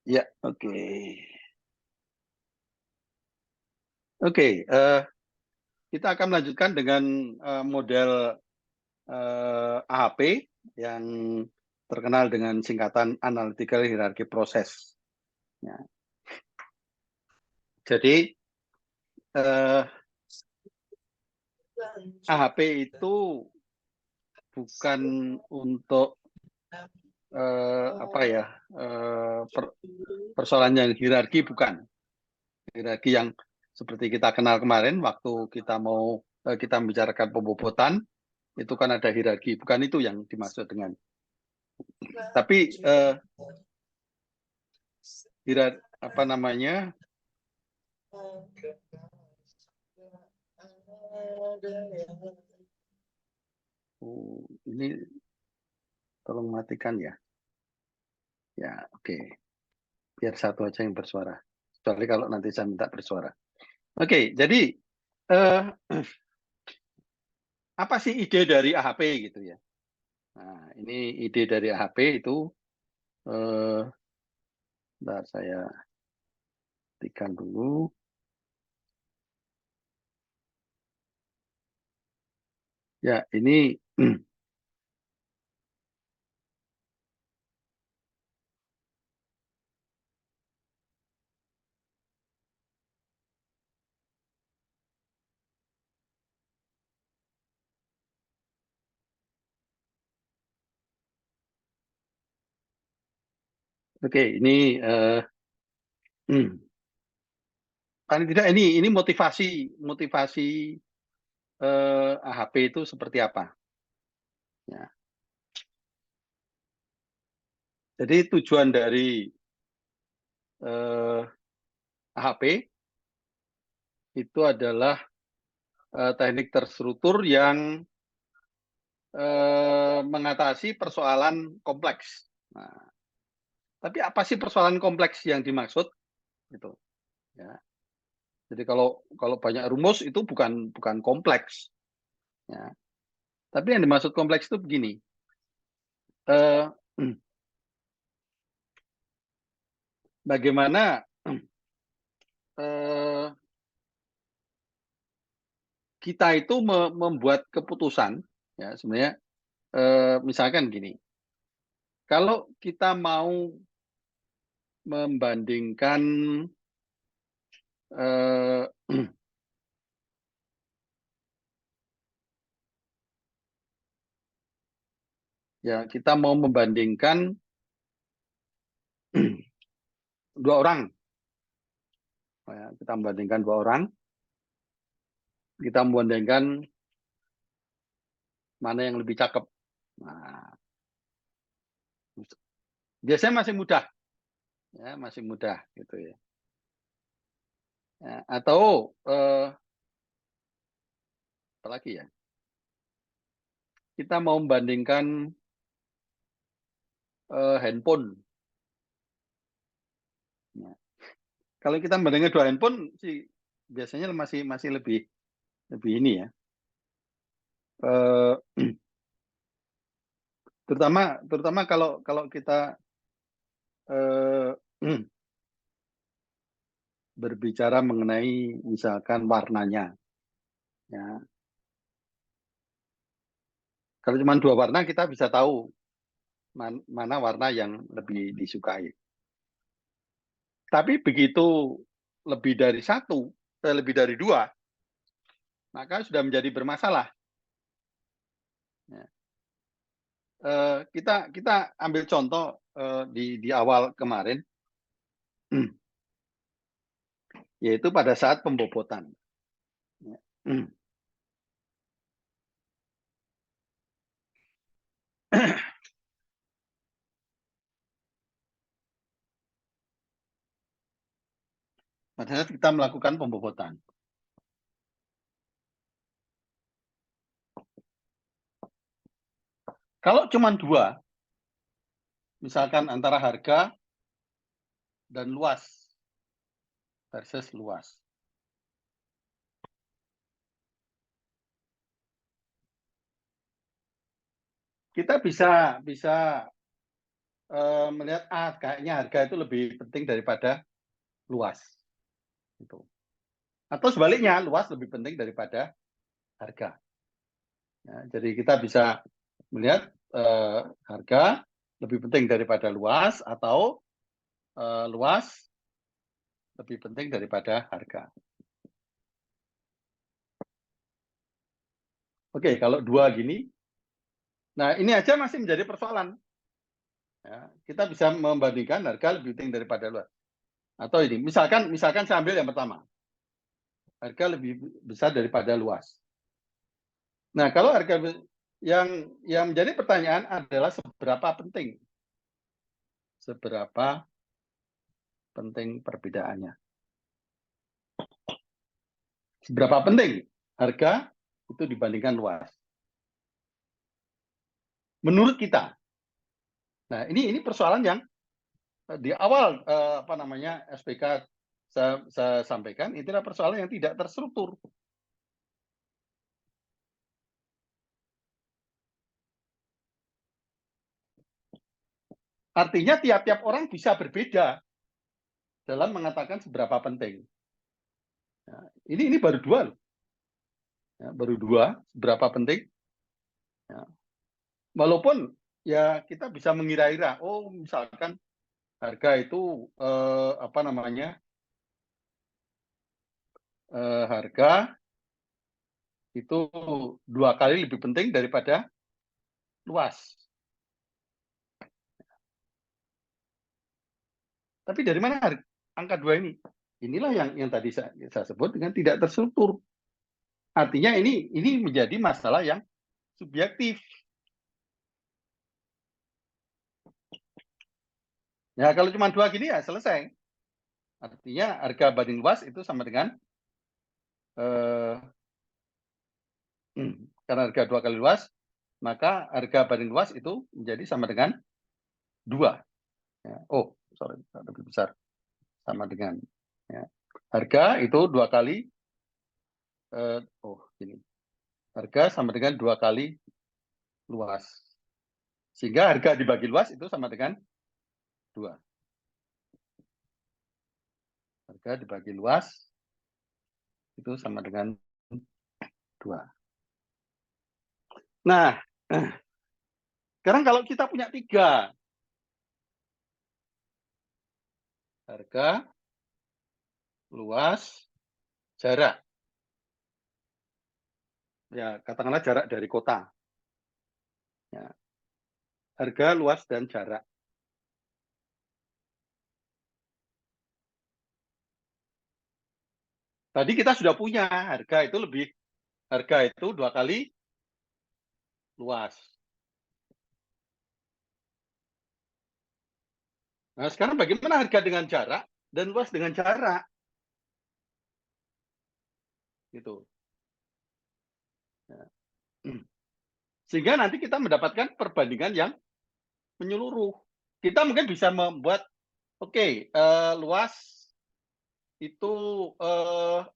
Ya, oke. Oke, kita akan melanjutkan dengan model AHP yang terkenal dengan singkatan Analytical Hierarchy Process. Ya. Jadi AHP itu bukan untuk apa ya persoalan yang hierarki, bukan hierarki yang seperti kita kenal kemarin waktu kita membicarakan pembobotan, itu kan ada hierarki, bukan itu yang dimaksud dengan. Tapi apa namanya? Ini tolong matikan ya. Ya, oke. Biar satu aja yang bersuara. Kecuali kalau nanti saya minta bersuara. Oke, jadi apa sih ide dari AHP gitu ya? Nah, ini ide dari AHP itu, bentar saya matikan dulu. Ya, ini oke, ini paling tidak ini motivasi AHP itu seperti apa? Ya. Jadi tujuan dari AHP itu adalah teknik terstruktur yang mengatasi persoalan kompleks. Nah, tapi apa sih persoalan kompleks yang dimaksud? Gitu. Ya. Jadi kalau banyak rumus itu bukan kompleks. Ya. Tapi yang dimaksud kompleks itu begini. Eh, bagaimana eh, kita itu membuat keputusan, ya sebenarnya misalkan gini, kalau kita mau membandingkan eh, ya kita mau membandingkan dua orang, ya, kita membandingkan dua orang, kita membandingkan mana yang lebih cakep. Nah, biasanya masih mudah, ya masih mudah gitu ya. Ya, atau apalagi ya, kita mau membandingkan handphone. Nah, kalau kita membandingkan dua handphone sih biasanya masih lebih ini ya. Eh, terutama kalau kalau kita eh, berbicara mengenai misalkan warnanya, ya. Kalau cuma dua warna kita bisa tahu mana warna yang lebih disukai. Tapi begitu lebih dari satu, lebih dari dua, maka sudah menjadi bermasalah. Ya. Kita ambil contoh di awal kemarin, yaitu pada saat pembobotan. Ya. Pada saat kita melakukan pembobotan. Kalau cuma dua, misalkan antara harga dan luas versus luas. Kita bisa melihat kayaknya harga itu lebih penting daripada luas, gitu. Atau sebaliknya, luas lebih penting daripada harga. Ya, jadi kita bisa melihat harga lebih penting daripada luas atau luas lebih penting daripada harga. Oke, kalau dua gini, nah ini aja masih menjadi persoalan. Ya, kita bisa membandingkan harga lebih penting daripada luas. Atau ini, misalkan saya ambil yang pertama, harga lebih besar daripada luas. Nah, kalau harga yang menjadi pertanyaan adalah seberapa penting perbedaannya. Seberapa penting harga itu dibandingkan luas. Menurut kita. Nah, ini persoalan yang di awal SPK saya sampaikan, itulah persoalan yang tidak terstruktur. Artinya tiap-tiap orang bisa berbeda dalam mengatakan seberapa penting. Ya, ini baru dua loh. Ya, baru dua, seberapa penting. Ya. Walaupun ya kita bisa mengira-ira, oh misalkan harga itu harga itu 2 kali lebih penting daripada luas. Tapi dari mana angka 2 ini? Inilah yang tadi saya sebut dengan tidak terstruktur. Artinya ini menjadi masalah yang subjektif. Ya kalau cuma 2 gini ya selesai. Artinya harga banding luas itu sama dengan karena harga 2 kali luas, maka harga banding luas itu menjadi sama dengan 2. Ya. Oh, sorry, lebih besar. Sama dengan ya. Harga itu 2 kali gini. Harga sama dengan 2 kali luas. Sehingga harga dibagi luas itu sama dengan 2. Harga dibagi luas itu sama dengan 2. Nah, sekarang kalau kita punya 3, harga, luas, jarak. Ya, katakanlah jarak dari kota. Ya. Harga, luas, dan jarak. Tadi kita sudah punya harga itu 2 kali luas. Nah, sekarang bagaimana harga dengan jarak dan luas dengan jarak? Gitu. Ya. Sehingga nanti kita mendapatkan perbandingan yang menyeluruh. Kita mungkin bisa membuat, luas itu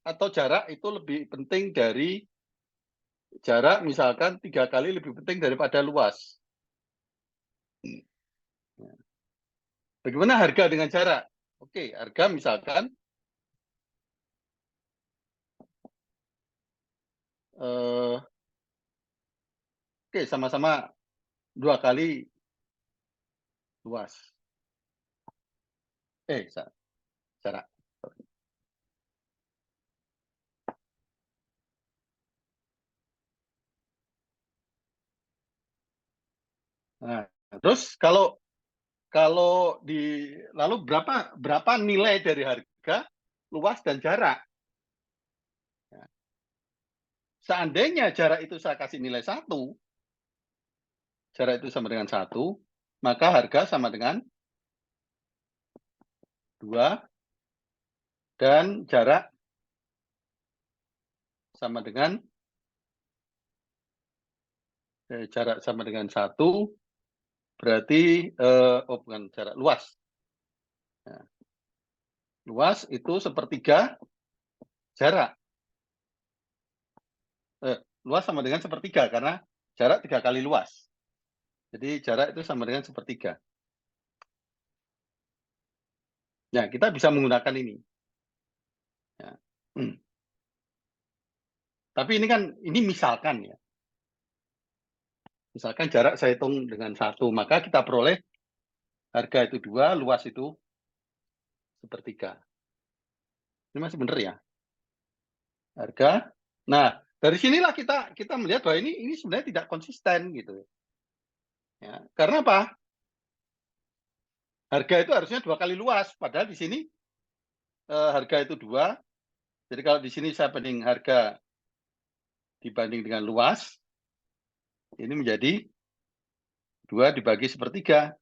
atau jarak itu lebih penting dari jarak, misalkan 3 kali lebih penting daripada luas. Bagaimana harga dengan jarak? Harga misalkan sama-sama 2 kali luas. Jarak. Nah, terus kalau lalu berapa nilai dari harga, luas, dan jarak? Ya. Seandainya jarak itu saya kasih nilai 1, jarak itu sama dengan 1, maka harga sama dengan 2, dan jarak sama dengan 1, berarti bukan jarak, luas. Nah, luas itu sepertiga jarak. Luas sama dengan sepertiga karena jarak 3 kali luas. Jadi jarak itu sama dengan sepertiga. Nah, kita bisa menggunakan ini. Ya. Tapi ini kan, ini misalkan ya. Misalkan jarak saya hitung dengan 1, maka kita peroleh harga itu 2, luas itu 1/3. Ini masih benar ya? Harga. Nah, dari sinilah kita melihat bahwa ini sebenarnya tidak konsisten gitu. Ya. Karena apa? Harga itu harusnya 2 kali luas, padahal di sini harga itu 2. Jadi kalau di sini saya banding harga dibanding dengan luas, ini menjadi 2 dibagi 1/3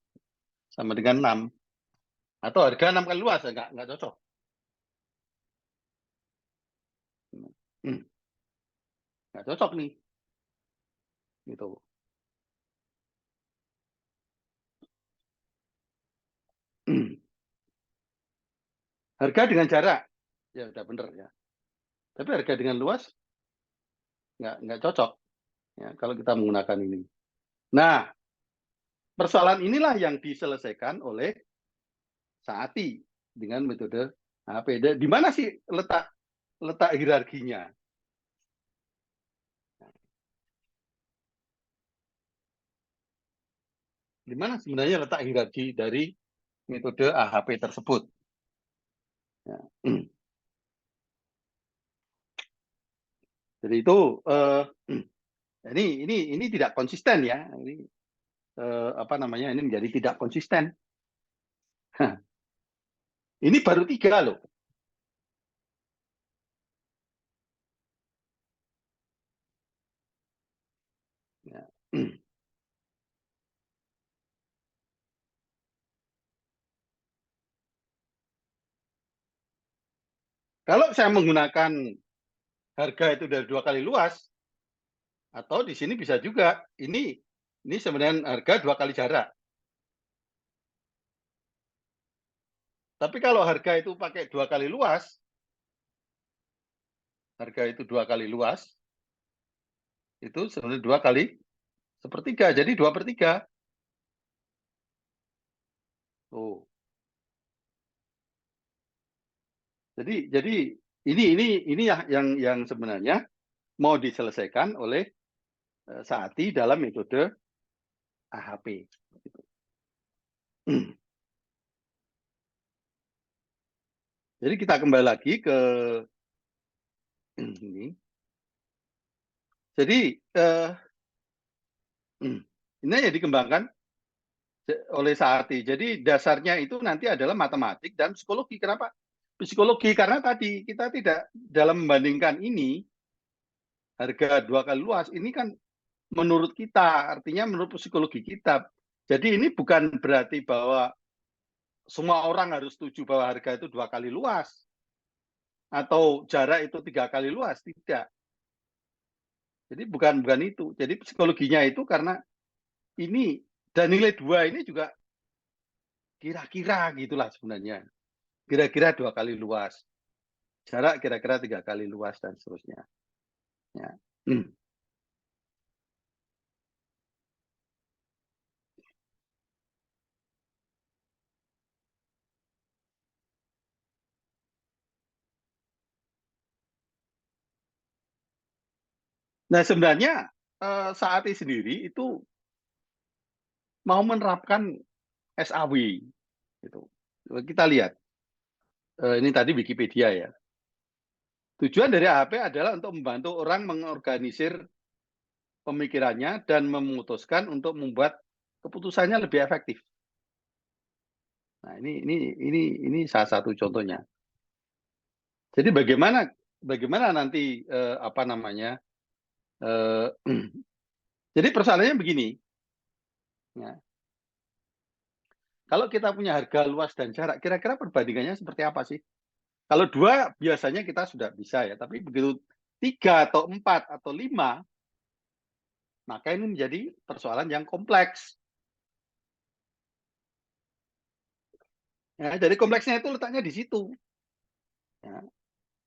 sama dengan 6. Atau harga 6 kali luas, enggak cocok. Nggak cocok nih. Gitu. Harga dengan jarak, ya udah bener ya. Tapi harga dengan luas, nggak cocok ya, kalau kita menggunakan ini. Nah, persoalan inilah yang diselesaikan oleh Saati dengan metode HP. Di mana sih letak hierarkinya? Di mana sebenarnya letak hierarki dari metode AHP tersebut? Ya. Jadi itu ini tidak konsisten ya. Ini apa namanya? Ini menjadi tidak konsisten. Ini baru 3 loh. Ya. Kalau saya menggunakan harga itu dari 2 kali luas, atau di sini bisa juga ini sebenarnya harga 2 kali jarak. Tapi kalau harga itu pakai 2 kali luas, harga itu 2 kali luas, itu sebenarnya 2 kali 1/3, jadi 2/3. Tuh. Jadi ini yang sebenarnya mau diselesaikan oleh Saati dalam metode AHP. Gitu. Jadi kita kembali lagi ke ini. Jadi ini yang dikembangkan oleh Saati. Jadi dasarnya itu nanti adalah matematik dan psikologi. Kenapa? Psikologi karena tadi kita tidak dalam membandingkan ini harga 2 kali luas ini kan menurut kita, artinya menurut psikologi kita. Jadi ini bukan berarti bahwa semua orang harus setuju bahwa harga itu 2 kali luas atau jarak itu 3 kali luas, tidak. Jadi bukan itu. Jadi psikologinya itu karena ini dan nilai 2 ini juga kira-kira gitulah sebenarnya. Kira-kira 2 kali luas. Jarak kira-kira 3 kali luas dan seterusnya. Ya. Nah sebenarnya Saati sendiri itu mau menerapkan SAW. Gitu. Kita lihat. Ini tadi Wikipedia ya. Tujuan dari AHP adalah untuk membantu orang mengorganisir pemikirannya dan memutuskan untuk membuat keputusannya lebih efektif. Nah, ini salah satu contohnya. Jadi bagaimana nanti apa namanya? Jadi persoalannya begini. Ya. Kalau kita punya harga luas dan jarak, kira-kira perbandingannya seperti apa sih? Kalau 2 biasanya kita sudah bisa ya, tapi begitu 3 atau 4 atau 5, maka ini menjadi persoalan yang kompleks. Ya, jadi kompleksnya itu letaknya di situ. Ya.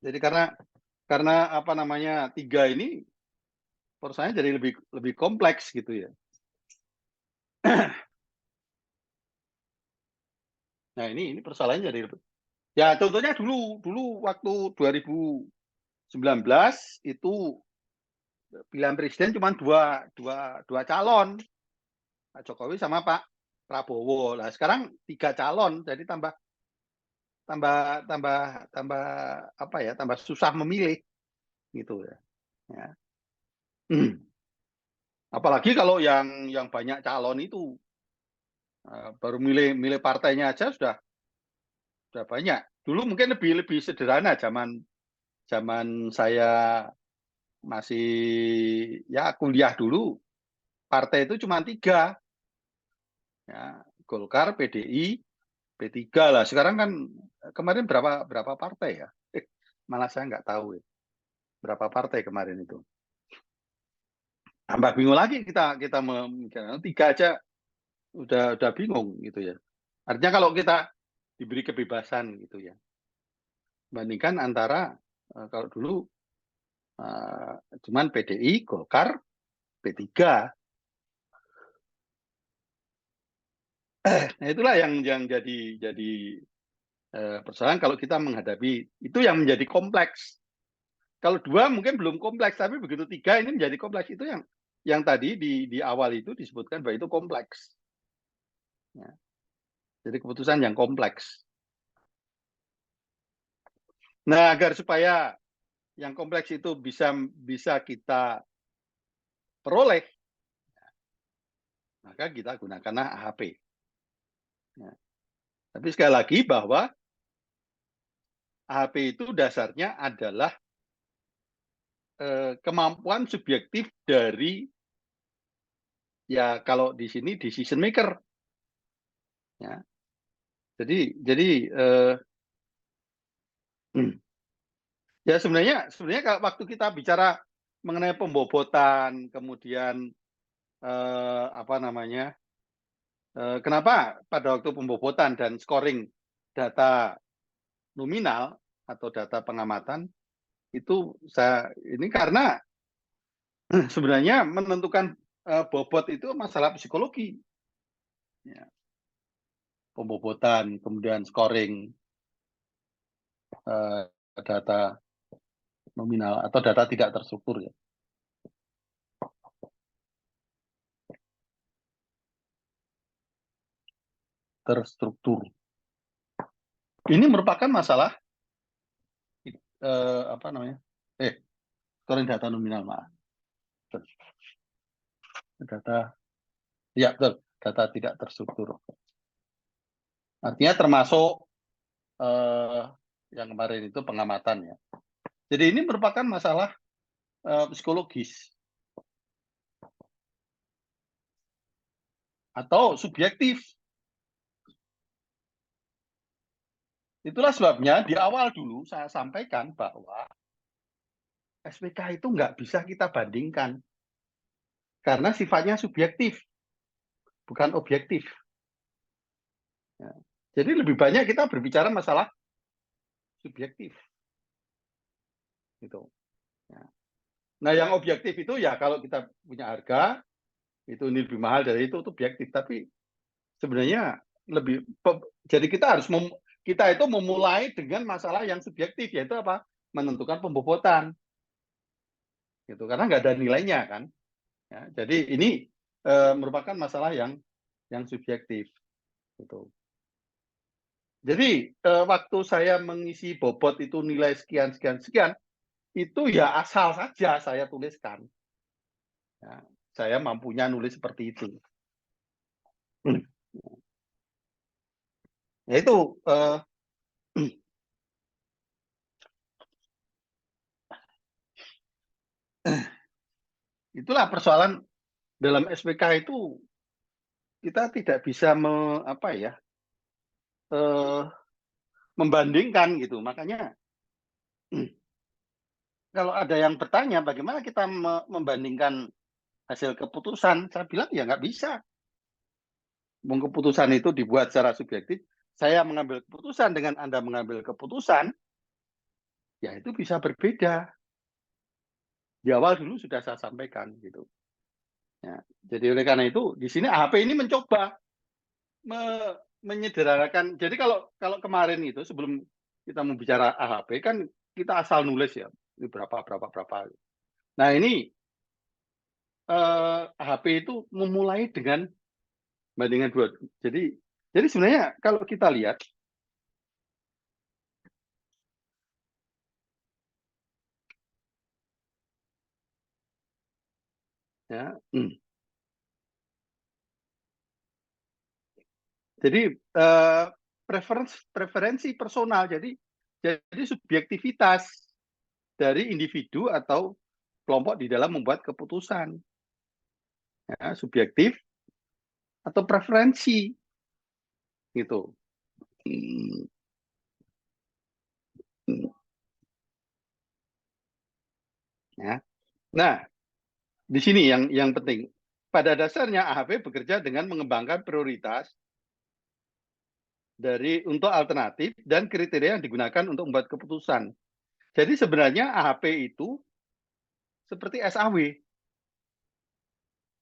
Jadi karena apa namanya 3 ini persoalannya jadi lebih kompleks gitu ya. Nah ini persoalannya jadi Ya contohnya dulu waktu 2019 itu pilihan presiden cuma dua calon, Pak Jokowi sama Pak Prabowo. Nah sekarang 3 calon, jadi tambah tambah tambah tambah apa ya, tambah susah memilih gitu ya. Ya. Apalagi kalau yang banyak calon itu baru milih milih partainya aja sudah banyak. Dulu mungkin lebih lebih sederhana zaman zaman saya masih ya kuliah dulu, partai itu cuma 3 ya, Golkar, PDI, P3 lah. Sekarang kan kemarin berapa berapa partai ya? Malah saya nggak tahu ya, berapa partai kemarin itu. Tambah bingung lagi kita memikirkan 3 aja udah bingung gitu ya. Artinya kalau kita diberi kebebasan gitu ya, bandingkan antara kalau dulu cuman PDI, Golkar, P3. Nah, itulah yang jadi persoalan kalau kita menghadapi itu yang menjadi kompleks. Kalau 2 mungkin belum kompleks, tapi begitu 3 ini menjadi kompleks. Itu yang tadi di awal itu disebutkan bahwa itu kompleks. Ya. Jadi keputusan yang kompleks. Nah, agar supaya yang kompleks itu bisa kita peroleh, maka kita gunakanlah AHP. Ya. Tapi sekali lagi bahwa AHP itu dasarnya adalah kemampuan subjektif dari ya kalau di sini decision maker. Ya. Jadi ya sebenarnya kalau waktu kita bicara mengenai pembobotan, kemudian apa namanya, kenapa pada waktu pembobotan dan scoring data nominal atau data pengamatan itu ini karena sebenarnya menentukan bobot itu masalah psikologi, ya. Pembobotan, kemudian scoring data nominal atau data tidak terstruktur ya. Terstruktur. Ini merupakan masalah apa namanya? Scoring data nominal, maaf. Data ya betul, data tidak terstruktur. Artinya termasuk yang kemarin itu pengamatan ya. Jadi ini merupakan masalah psikologis atau subjektif. Itulah sebabnya di awal dulu saya sampaikan bahwa SPK itu nggak bisa kita bandingkan karena sifatnya subjektif, bukan objektif. Ya. Jadi lebih banyak kita berbicara masalah subjektif, gitu. Ya. Nah, yang objektif itu ya kalau kita punya harga itu ini lebih mahal dari itu objektif. Tapi sebenarnya lebih jadi kita itu memulai dengan masalah yang subjektif, yaitu apa? Menentukan pembobotan, gitu. Karena nggak ada nilainya kan. Ya, jadi ini merupakan masalah yang subjektif, gitu. Jadi waktu saya mengisi bobot itu nilai sekian sekian sekian, itu ya asal saja saya tuliskan. Ya, saya mampunya nulis seperti itu. Ya itu itulah persoalan dalam SPK itu kita tidak bisa apa ya membandingkan gitu. Makanya kalau ada yang bertanya bagaimana kita membandingkan hasil keputusan, saya bilang ya nggak bisa. Keputusan itu dibuat secara subjektif. Saya mengambil keputusan dengan Anda mengambil keputusan, ya itu bisa berbeda. Di awal dulu sudah saya sampaikan gitu. Ya, jadi oleh karena itu di sini AHP ini mencoba menyederhanakan. Jadi kalau kemarin itu sebelum kita mau bicara AHP kan kita asal nulis ya, ini berapa. Nah ini AHP itu memulai dengan bandingan 2. Jadi sebenarnya kalau kita lihat ya, jadi preferensi personal, jadi subjektivitas dari individu atau kelompok di dalam membuat keputusan, ya, subjektif atau preferensi gitu. Ya. Nah, di sini yang penting. Pada dasarnya AHP bekerja dengan mengembangkan prioritas untuk alternatif dan kriteria yang digunakan untuk membuat keputusan. Jadi sebenarnya AHP itu seperti SAW.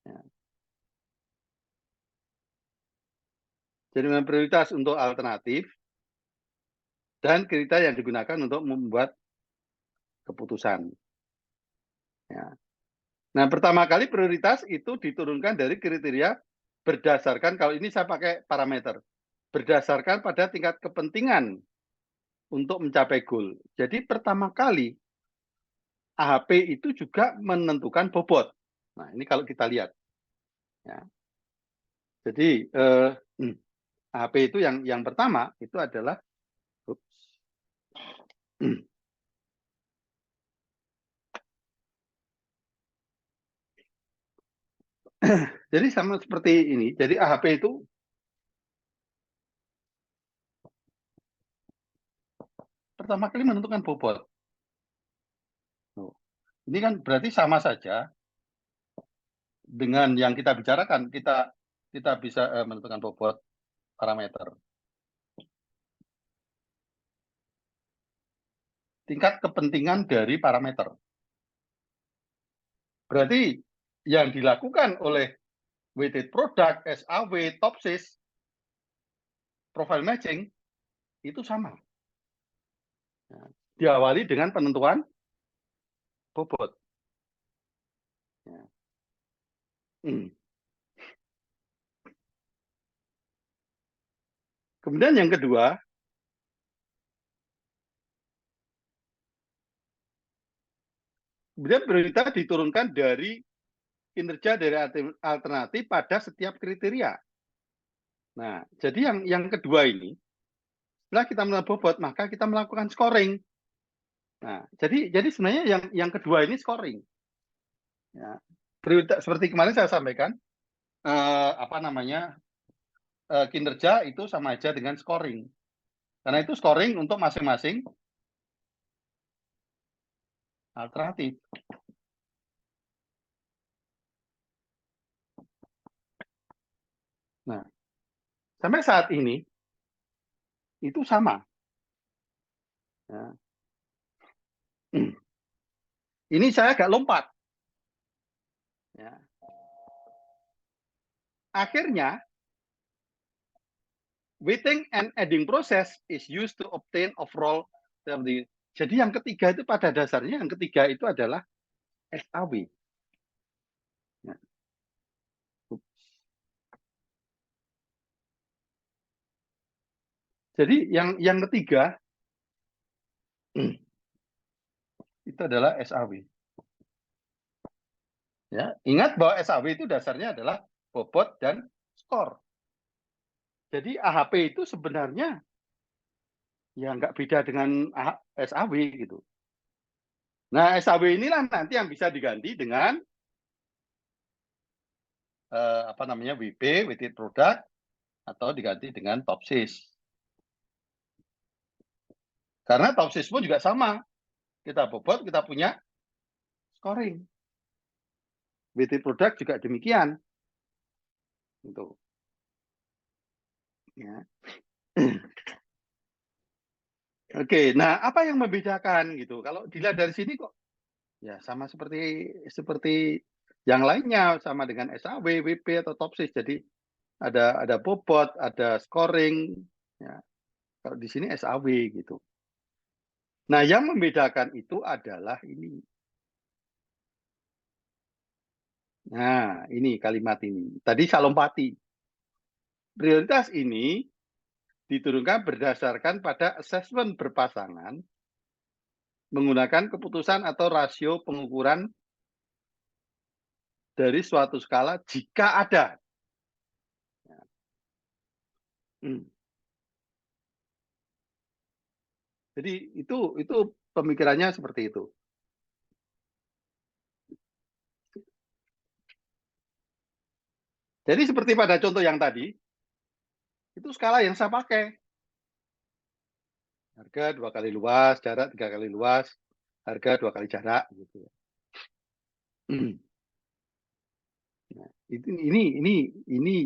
Ya. Jadi memang prioritas untuk alternatif dan kriteria yang digunakan untuk membuat keputusan. Ya. Nah, pertama kali prioritas itu diturunkan dari kriteria berdasarkan, kalau ini saya pakai parameter, berdasarkan pada tingkat kepentingan untuk mencapai goal. Jadi pertama kali AHP itu juga menentukan bobot. Nah, ini kalau kita lihat. Ya. Jadi AHP itu yang pertama itu adalah jadi sama seperti ini. Jadi AHP itu pertama kali menentukan bobot. Ini kan berarti sama saja dengan yang kita bicarakan. Kita bisa menentukan bobot parameter. Tingkat kepentingan dari parameter. Berarti yang dilakukan oleh weighted product, SAW, Topsis, profile matching itu sama. Ya. Diawali dengan penentuan bobot. Ya. Kemudian yang kedua, kemudian prioritas diturunkan dari kinerja dari alternatif pada setiap kriteria. Nah, jadi yang kedua ini, setelah kita melakukan bobot, maka kita melakukan scoring. Nah, jadi sebenarnya yang kedua ini scoring. Ya. Prioritas seperti kemarin saya sampaikan, kinerja itu sama aja dengan scoring. Karena itu scoring untuk masing-masing alternatif. Nah, sampai saat ini itu sama. Ya. Ini saya agak lompat. Ya. Akhirnya, weighting and adding process is used to obtain overall. Jadi yang ketiga itu pada dasarnya yang ketiga itu adalah SAW. Ya. Jadi yang ketiga itu adalah SAW. Ya, ingat bahwa SAW itu dasarnya adalah bobot dan skor. Jadi AHP itu sebenarnya ya nggak beda dengan SAW gitu. Nah, SAW inilah nanti yang bisa diganti dengan WP, weighted product, atau diganti dengan Topsis. Karena Topsis pun juga sama. Kita bobot, kita punya scoring. weighted product juga demikian. Gitu. Ya. Oke, nah apa yang membedakan gitu? Kalau dilihat dari sini kok ya sama seperti yang lainnya, sama dengan SAW, WP atau Topsis. Jadi ada bobot, ada scoring. Ya. Kalau di sini SAW gitu. Nah, yang membedakan itu adalah ini. Nah, ini kalimat ini. Tadi Salompati. Prioritas ini diturunkan berdasarkan pada asesmen berpasangan menggunakan keputusan atau rasio pengukuran dari suatu skala jika ada. Jadi itu pemikirannya seperti itu. Jadi seperti pada contoh yang tadi, itu skala yang saya pakai. Harga 2 kali luas, jarak 3 kali luas, harga 2 kali jarak gitu. Nah, ini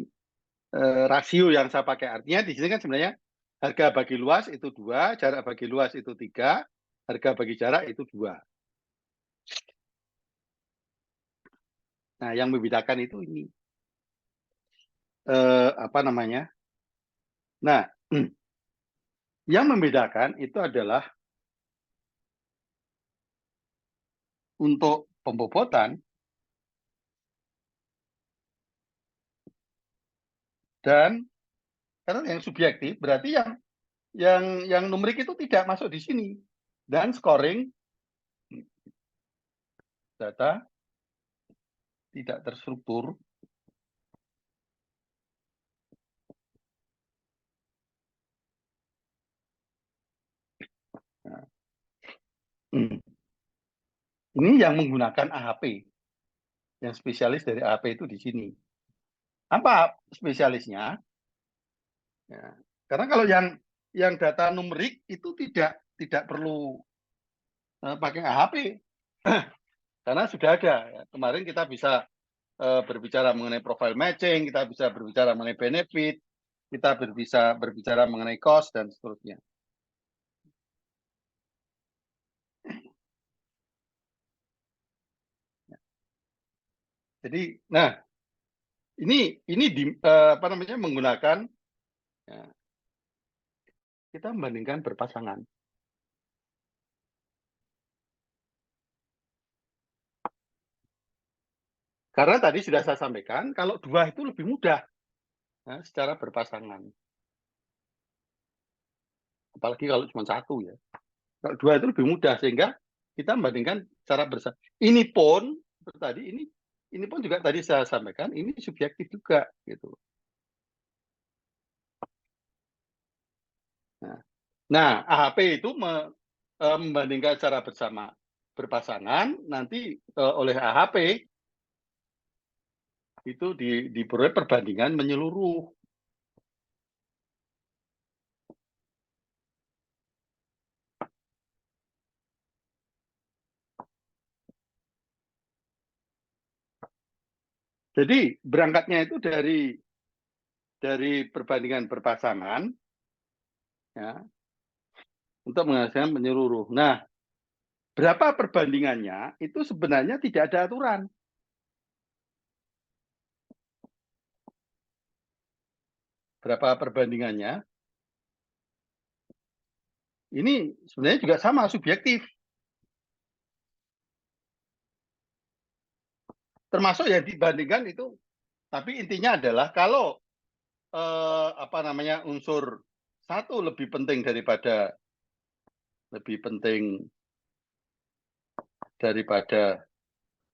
rasio yang saya pakai. Artinya di sini kan sebenarnya harga bagi luas itu 2, jarak bagi luas itu 3, harga bagi jarak itu 2. Nah, yang membedakan itu ini. Apa namanya? Nah, yang membedakan itu adalah untuk pembobotan dan karena yang subjektif berarti yang numerik itu tidak masuk di sini. Dan scoring data tidak terstruktur. Nah, ini yang menggunakan AHP. Yang spesialis dari AHP itu di sini. Apa spesialisnya? Ya. Karena kalau yang data numerik itu tidak perlu pakai AHP. Karena sudah ada. Ya. Kemarin kita bisa berbicara mengenai profile matching, kita bisa berbicara mengenai benefit, kita bisa berbicara mengenai cost dan seterusnya. Jadi, nah ini apa namanya menggunakan ya, kita membandingkan berpasangan. Karena tadi sudah saya sampaikan, kalau 2 itu lebih mudah ya, secara berpasangan. Apalagi kalau cuma 1 ya. Kalau 2 itu lebih mudah sehingga kita membandingkan secara bersama. Ini pun tadi ini pun juga tadi saya sampaikan ini subjektif juga gitu. Nah, AHP itu membandingkan secara bersama berpasangan nanti oleh AHP itu diperoleh perbandingan menyeluruh. Jadi berangkatnya itu dari perbandingan berpasangan ya untuk menghasilkan menyeluruh. Nah, berapa perbandingannya itu sebenarnya tidak ada aturan. Berapa perbandingannya? Ini sebenarnya juga sama subjektif. Termasuk yang dibandingkan itu, tapi intinya adalah kalau apa namanya unsur satu lebih penting daripada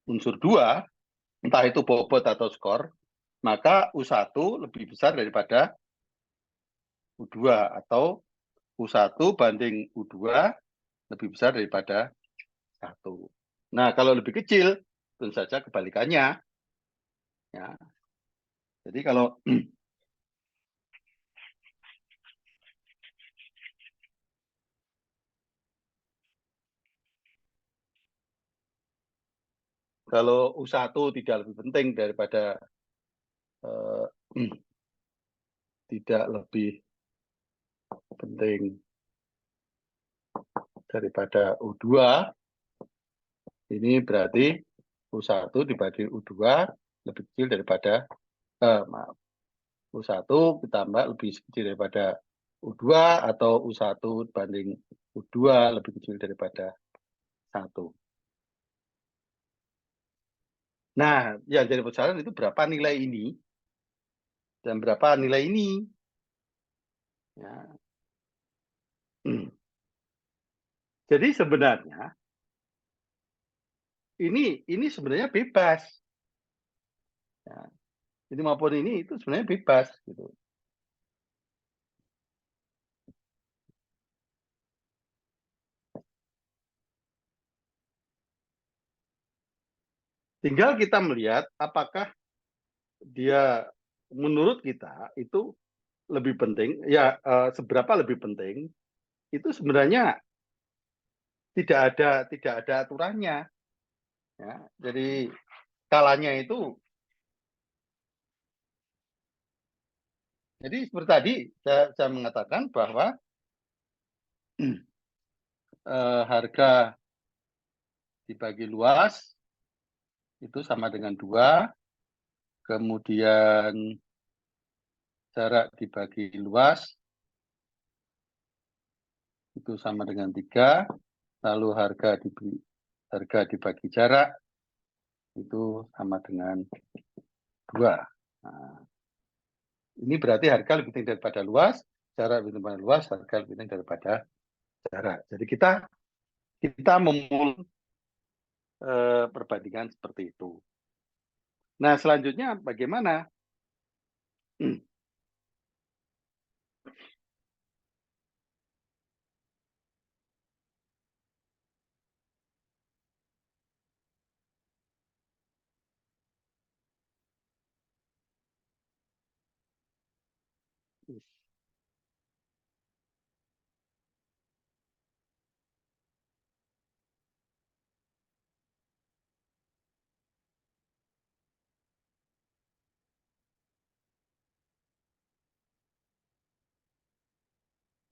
unsur 2, entah itu bobot atau skor, maka U1 lebih besar daripada U2 atau U1 banding U2 lebih besar daripada 1. Nah, kalau lebih kecil tentu saja kebalikannya ya. Jadi kalau kalau U1 tidak lebih penting daripada eh, tidak lebih penting daripada U2, ini berarti U1 dibagi U2 lebih kecil daripada maaf, U1 ditambah lebih kecil daripada U2 atau U1 banding U2 lebih kecil daripada 1. Nah, yang jadi persoalan itu berapa nilai ini dan berapa nilai ini. Ya. Jadi sebenarnya ini sebenarnya bebas. Ya. Ini maupun ini itu sebenarnya bebas gitu. Tinggal kita melihat apakah dia menurut kita itu lebih penting, ya seberapa lebih penting, itu sebenarnya tidak ada aturannya. Ya. Jadi skalanya itu, jadi seperti tadi saya mengatakan bahwa harga dibagi luas itu sama dengan 2, kemudian jarak dibagi luas itu sama dengan 3, lalu harga dibagi jarak itu sama dengan 2. Nah, ini berarti harga lebih penting daripada luas, jarak lebih penting daripada luas, harga lebih penting daripada jarak. Jadi kita memulai perbandingan seperti itu. Nah, selanjutnya bagaimana?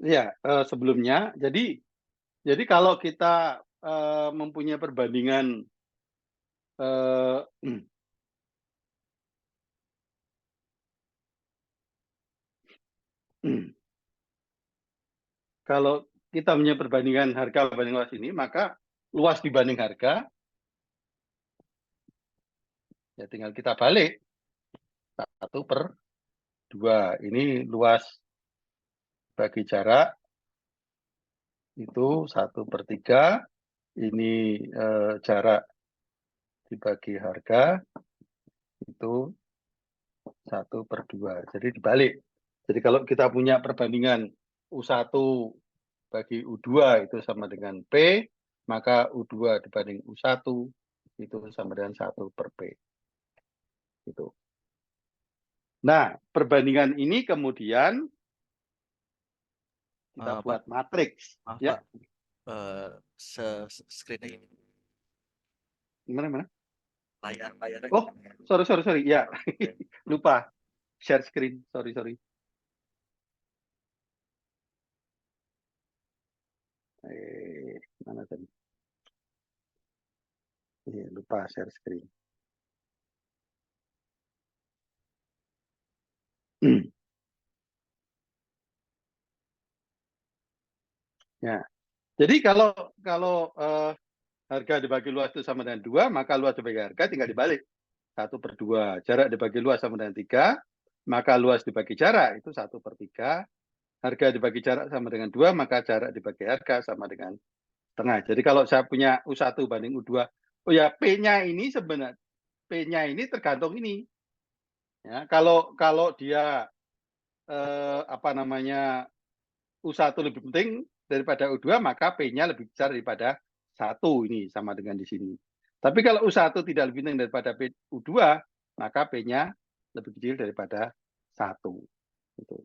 Ya, sebelumnya, jadi kalau kita mempunyai perbandingan kalau kita punya perbandingan harga banding luas ini, maka luas dibanding harga, ya tinggal kita balik 1/2. Ini luas bagi jarak itu 1/3. Ini jarak dibagi harga itu 1/2. Jadi dibalik. Jadi kalau kita punya perbandingan U1 bagi U2 itu sama dengan P, maka U2 dibanding U1 itu sama dengan 1/P. Gitu. Nah, perbandingan ini kemudian kita buat matriks. Maaf, Ya. Pak. Screen ini. Gimana? Layar. Oh, sorry. Ya, lupa. Share screen. Sorry. Mana tadi? Lupa share screen. Ya. Jadi kalau harga dibagi luas itu sama dengan 2, maka luas dibagi harga tinggal dibalik. 1/2. Jarak dibagi luas sama dengan 3, maka luas dibagi jarak itu 1/3. Harga dibagi jarak sama dengan 2, maka jarak dibagi harga sama dengan setengah. Jadi kalau saya punya U1 banding U2, oh ya P-nya ini sebenarnya P-nya ini tergantung ini. Ya, kalau dia U1 lebih penting daripada U2, maka P-nya lebih besar daripada 1. Ini sama dengan di sini. Tapi kalau U1 tidak lebih penting daripada U2, maka P-nya lebih kecil daripada 1. Gitu.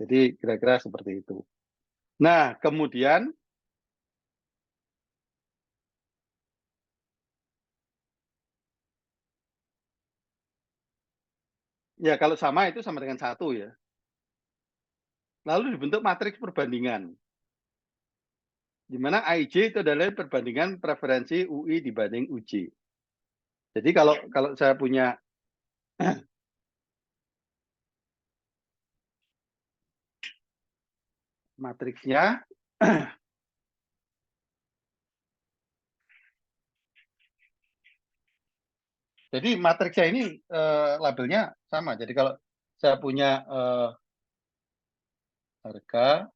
Jadi kira-kira seperti itu. Nah, kemudian ya kalau sama itu sama dengan 1 ya. Lalu dibentuk matriks perbandingan. Di mana IJ itu adalah perbandingan preferensi UI dibanding UJ. Jadi kalau saya punya matriksnya, Jadi matriks saya ini labelnya sama. Jadi kalau saya punya harga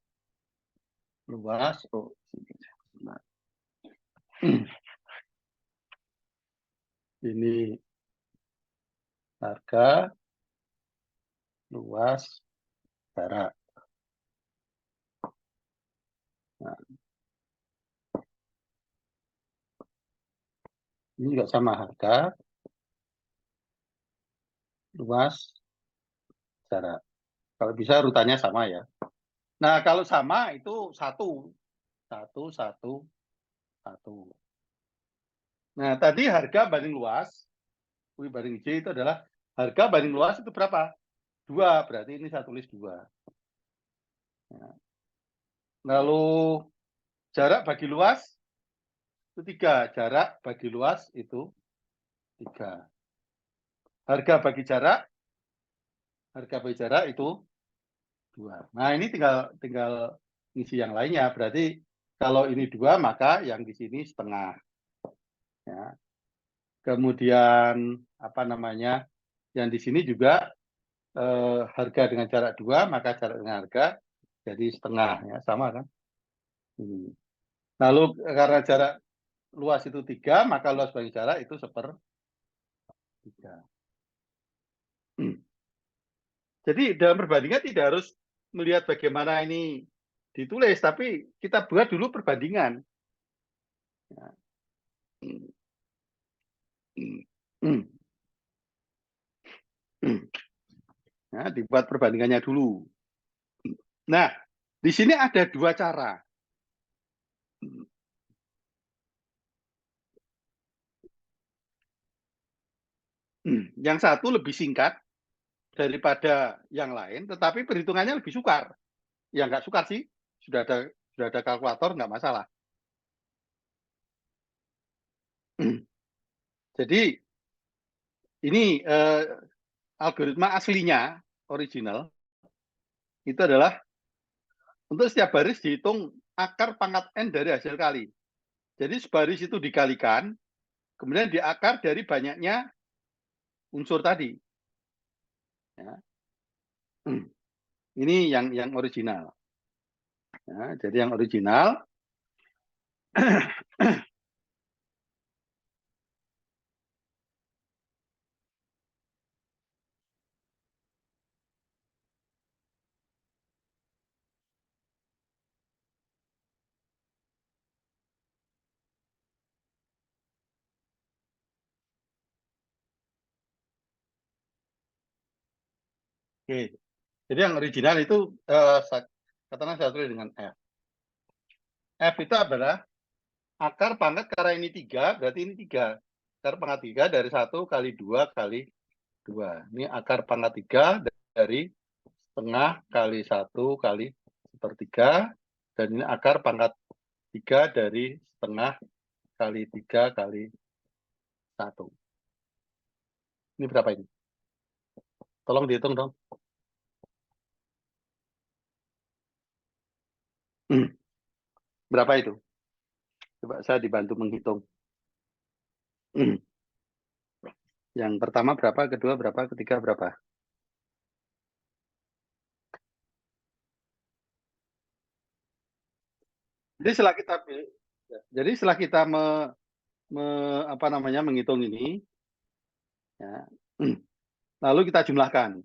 luas, nah, ini harga luas jarak. Nah, ini juga sama harga luas jarak. Kalau bisa rutanya sama ya. Nah kalau sama itu satu, satu. Nah tadi harga banding luas, U banding J itu adalah harga banding luas itu berapa? 2, berarti ini saya tulis 2. Nah, lalu jarak bagi luas itu 3. Jarak bagi luas itu 3. Harga bagi jarak itu 2. Nah ini tinggal ngisi yang lainnya. Berarti kalau ini 2 maka yang di sini setengah. Ya. Kemudian apa namanya? Yang di sini juga harga dengan jarak 2 maka jarak dengan harga jadi setengah ya, sama kan? Ini. Lalu karena jarak luas itu 3 maka luas bagi jarak itu 1/3. Jadi dalam perbandingan tidak harus melihat bagaimana ini ditulis, tapi kita buat dulu perbandingan. Ya. Nah, dibuat perbandingannya dulu. Nah, di sini ada 2 cara. Yang satu lebih singkat daripada yang lain, tetapi perhitungannya lebih sukar. Yang nggak sukar sih, sudah ada kalkulator, nggak masalah. Jadi ini algoritma aslinya, original, itu adalah untuk setiap baris dihitung akar pangkat N dari hasil kali. Jadi sebaris itu dikalikan, kemudian diakar dari banyaknya unsur tadi. Ya. Ini yang original. Ya, jadi yang original Oke. Jadi yang original itu katakanlah saya tulis dengan F. F itu adalah akar pangkat karena ini 3, berarti ini 3. Akar pangkat 3 dari 1 kali 2 kali 2. Ini akar pangkat 3 dari setengah kali 1 kali 1/3. Dan ini akar pangkat 3 dari setengah kali 3 kali 1. Ini berapa ini? Tolong dihitung dong. Berapa itu? Coba saya dibantu menghitung. Yang pertama berapa, kedua berapa, ketiga berapa? Jadi setelah kita menghitung ini, ya, lalu kita jumlahkan.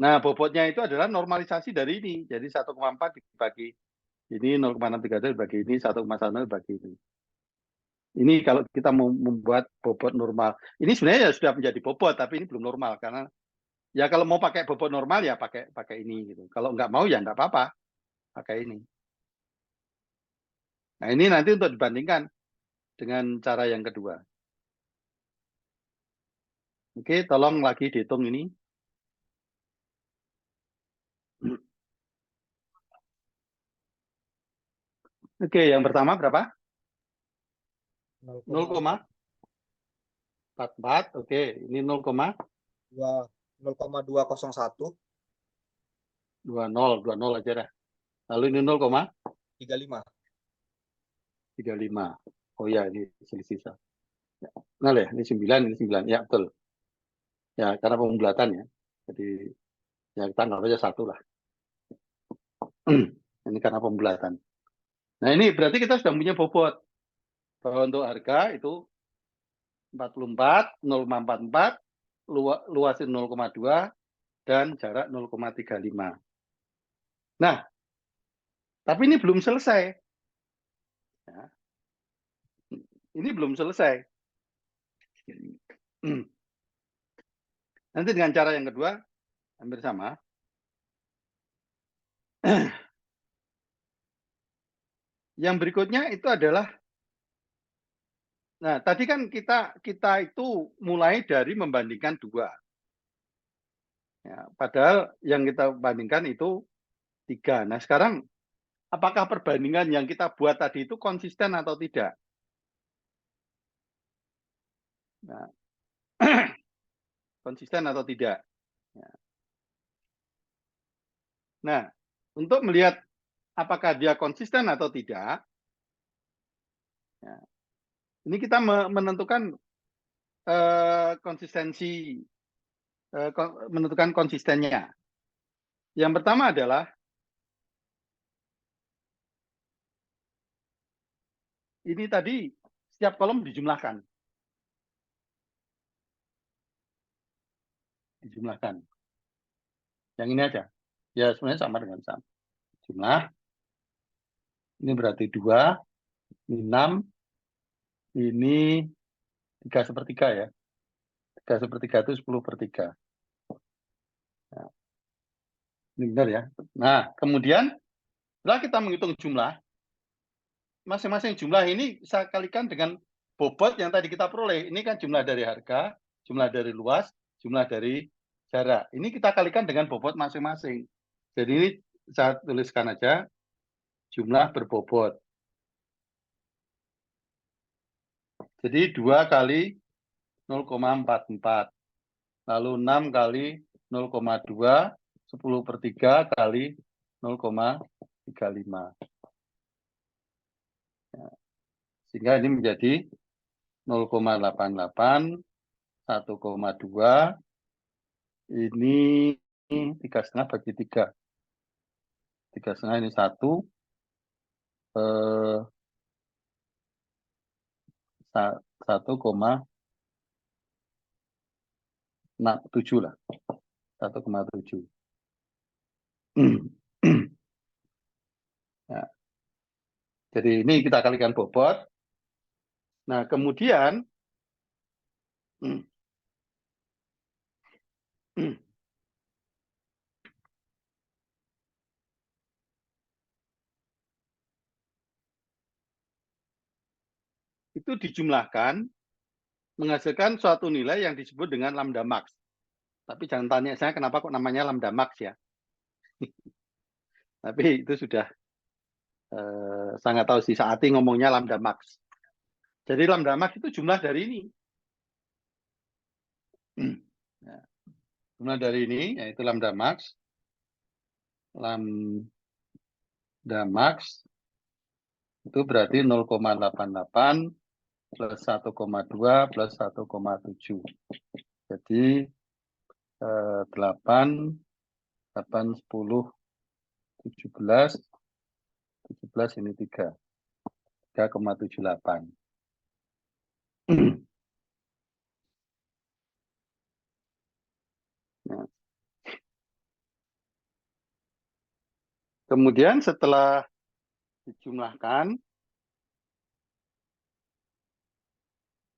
Nah, bobotnya itu adalah normalisasi dari ini. Jadi 1,4 dibagi ini, 0,632 dibagi ini, 1,1 dibagi ini. Ini kalau kita mau membuat bobot normal. Ini sebenarnya ya sudah menjadi bobot, tapi ini belum normal. Karena ya kalau mau pakai bobot normal ya pakai ini. Gitu. Kalau nggak mau ya nggak apa-apa, pakai ini. Nah, ini nanti untuk dibandingkan dengan cara yang kedua. Oke, tolong lagi dihitung ini. Oke, yang pertama berapa? 0,44. Oke, ini 0,201. 20 aja dah. Lalu ini 0,35. 35. Oh ya, ini selisih. Nah, ya, ini 9, ini 9. Ya, betul. Ya, karena pembulatan ya. Jadi, ya kita anggap aja 1 lah. Ini karena pembulatan. Nah, ini berarti kita sudah punya bobot. Bahwa untuk harga itu 44, 0,44, luasin 0,2, dan jarak 0,35. Nah, tapi ini belum selesai. Ya, ini belum selesai. Nanti dengan cara yang kedua, hampir sama. Yang berikutnya itu adalah, nah tadi kan kita itu mulai dari membandingkan 2. Ya, padahal yang kita bandingkan itu 3. Nah sekarang, apakah perbandingan yang kita buat tadi itu konsisten atau tidak? Nah, konsisten atau tidak? Ya. Nah, untuk melihat apakah dia konsisten atau tidak, ya, ini kita menentukan menentukan konsistennya. Yang pertama adalah ini tadi setiap kolom dijumlahkan. Yang ini aja. Ya sebenarnya sama dengan sama. Jumlah. Ini berarti 2, ini 6, ini 3/3 ya. 3/3 itu 10/3. Nah, ini benar ya. Nah, kemudian setelah kita menghitung jumlah, masing-masing jumlah ini saya kalikan dengan bobot yang tadi kita peroleh. Ini kan jumlah dari harga, jumlah dari luas, jumlah dari jarak. Ini kita kalikan dengan bobot masing-masing. Jadi ini saya tuliskan aja jumlah berbobot. Jadi 2 kali 0,44. Lalu 6 kali 0,2, 10/3 kali 0,35. Sehingga ini menjadi 0,88, 1,2, ini 3,5 bagi 3. 3,5 ini 1, 1,7 lah. 1,7. Ya. Jadi ini kita kalikan bobot. Nah, kemudian itu dijumlahkan menghasilkan suatu nilai yang disebut dengan lambda max. Tapi jangan tanya saya kenapa kok namanya lambda max ya. Tapi itu sudah saya nggak tahu si Saati ngomongnya lambda max. Jadi lambda max itu jumlah dari ini. Nah, jumlah dari ini yaitu lambda max. Lambda max itu berarti 0,88 plus 1,2 plus 1,7. Jadi 8, 8, 10, 17, 17 ini 3. 3,78. Nah. Kemudian setelah dijumlahkan,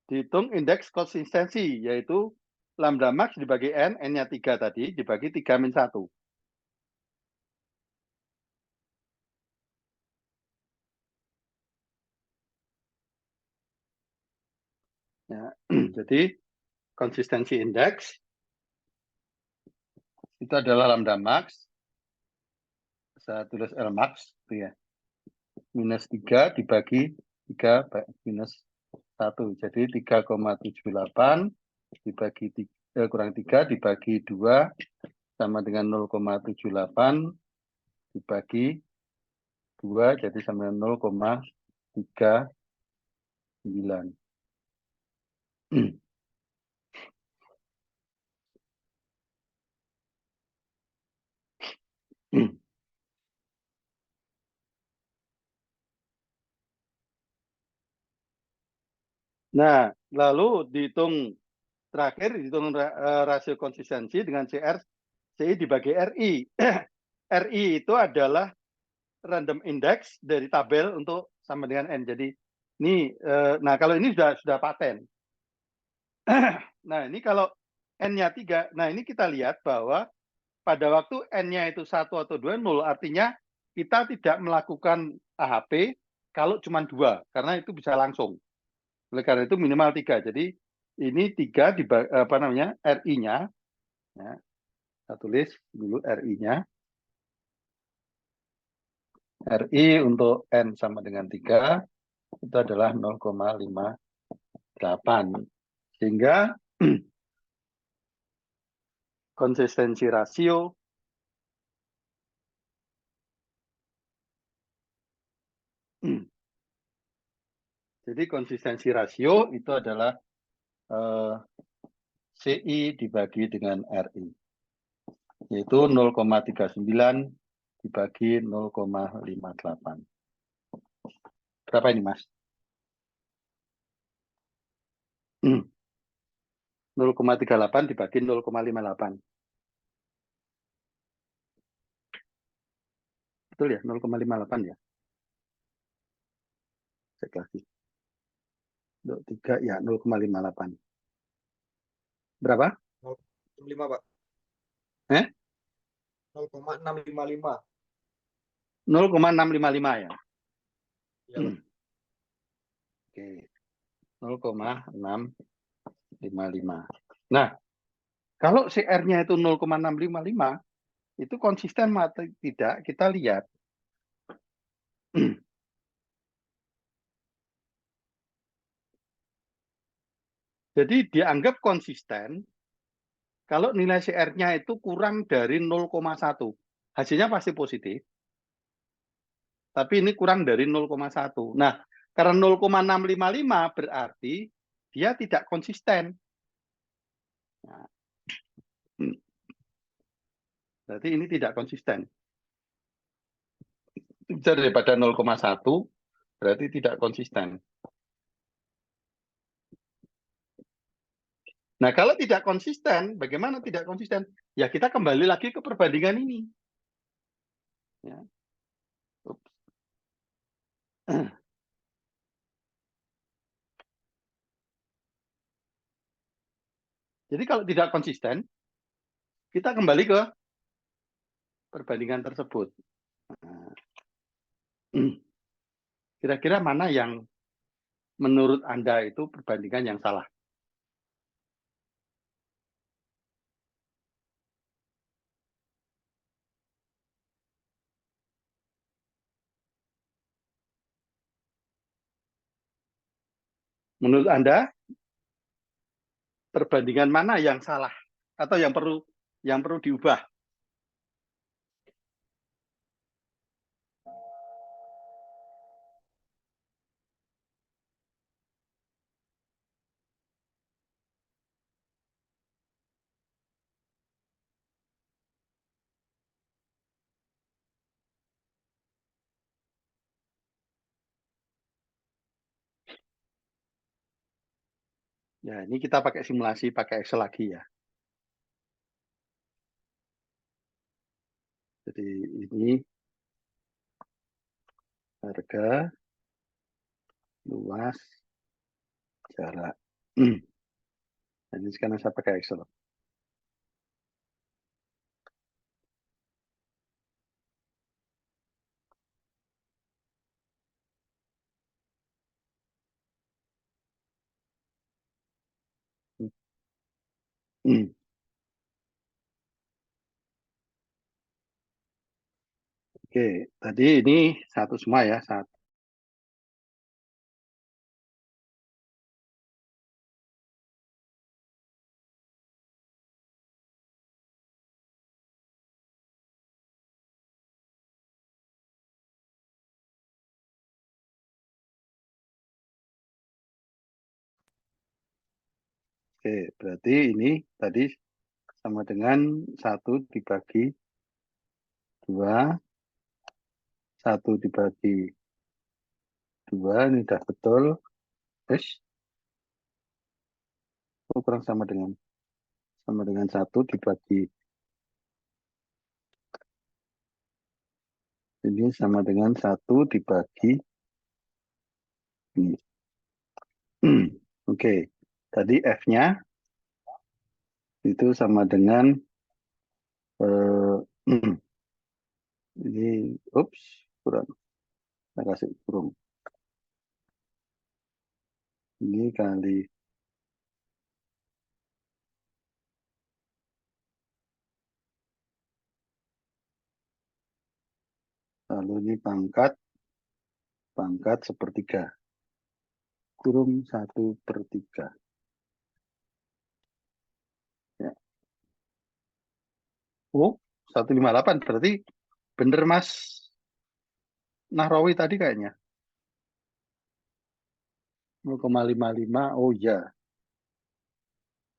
dihitung indeks konsistensi, yaitu lambda max dibagi N, N-nya 3 tadi, dibagi 3-1. Ya, jadi konsistensi indeks itu adalah lambda max, saya tulis L max, itu ya, minus 3 dibagi 3 minus 1, jadi 3,78 dibagi kurang 3 dibagi 2 sama dengan 0,78 dibagi 2 jadi sama dengan 0,39. Nah, lalu dihitung terakhir, dihitung rasio konsistensi dengan CR, CI dibagi RI. RI itu adalah random index dari tabel untuk sama dengan N. Jadi ini, nah kalau ini sudah paten. Nah ini kalau N-nya 3, nah ini kita lihat bahwa pada waktu N-nya itu 1 atau 2, 0, artinya kita tidak melakukan AHP kalau cuma 2, karena itu bisa langsung. Oleh karena itu minimal 3. Jadi ini 3 apa namanya RI-nya, ya, saya tulis dulu RI-nya. RI untuk N sama dengan 3 itu adalah 0,58. Sehingga konsistensi rasio jadi konsistensi rasio itu adalah CI dibagi dengan RI, yaitu 0,39 dibagi 0,58. Berapa ini, Mas? 0,38 dibagi 0,58. Betul ya, 0,58 ya. Cek lagi. 3 ya, 0,58. Berapa? 0,5, Pak. 0,655. 0,655 ya. Ya, Pak. Oke. 0,655. Nah, kalau CR-nya itu 0,655, itu konsisten atau tidak, kita lihat. Jadi dianggap konsisten kalau nilai CR-nya itu kurang dari 0,1. Hasilnya pasti positif, tapi ini kurang dari 0,1. Nah, karena 0,655 berarti dia tidak konsisten. Nah, berarti ini tidak konsisten. Bisa daripada 0,1 berarti tidak konsisten. Nah, kalau tidak konsisten, bagaimana tidak konsisten? Ya, kita kembali lagi ke perbandingan ini. Ya. Jadi kalau tidak konsisten, kita kembali ke perbandingan tersebut. Nah, kira-kira mana yang menurut Anda itu perbandingan yang salah? Menurut Anda, perbandingan mana yang salah atau yang perlu diubah? Ya, ini kita pakai simulasi, pakai Excel lagi ya. Jadi ini harga, luas, jarak. Jadi sekarang saya pakai Excel. Oke, tadi ini satu semua ya, satu. Oke, berarti ini tadi sama dengan 1 dibagi 2, 1 dibagi 2, ini udah betul. Kurang sama dengan 1 dibagi ini sama dengan 1 dibagi ini. Oke, tadi F-nya itu sama dengan ini, kurang, saya kasih kurung. Ini kali lalu ini pangkat 1/3 kurung 1/3. Ya. Oh, 158 berarti bener Mas Nahrawi tadi kayaknya. 0,55. Oh iya.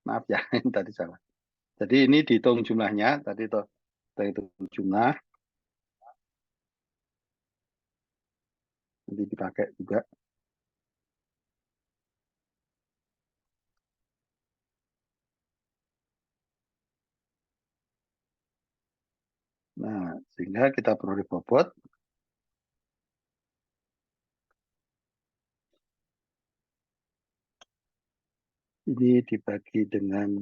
Maaf ya, ini tadi salah. Jadi ini dihitung jumlahnya, tadi toh kita hitung jumlah. Nanti dipakai juga. Nah, sehingga kita peroleh bobot ini dibagi dengan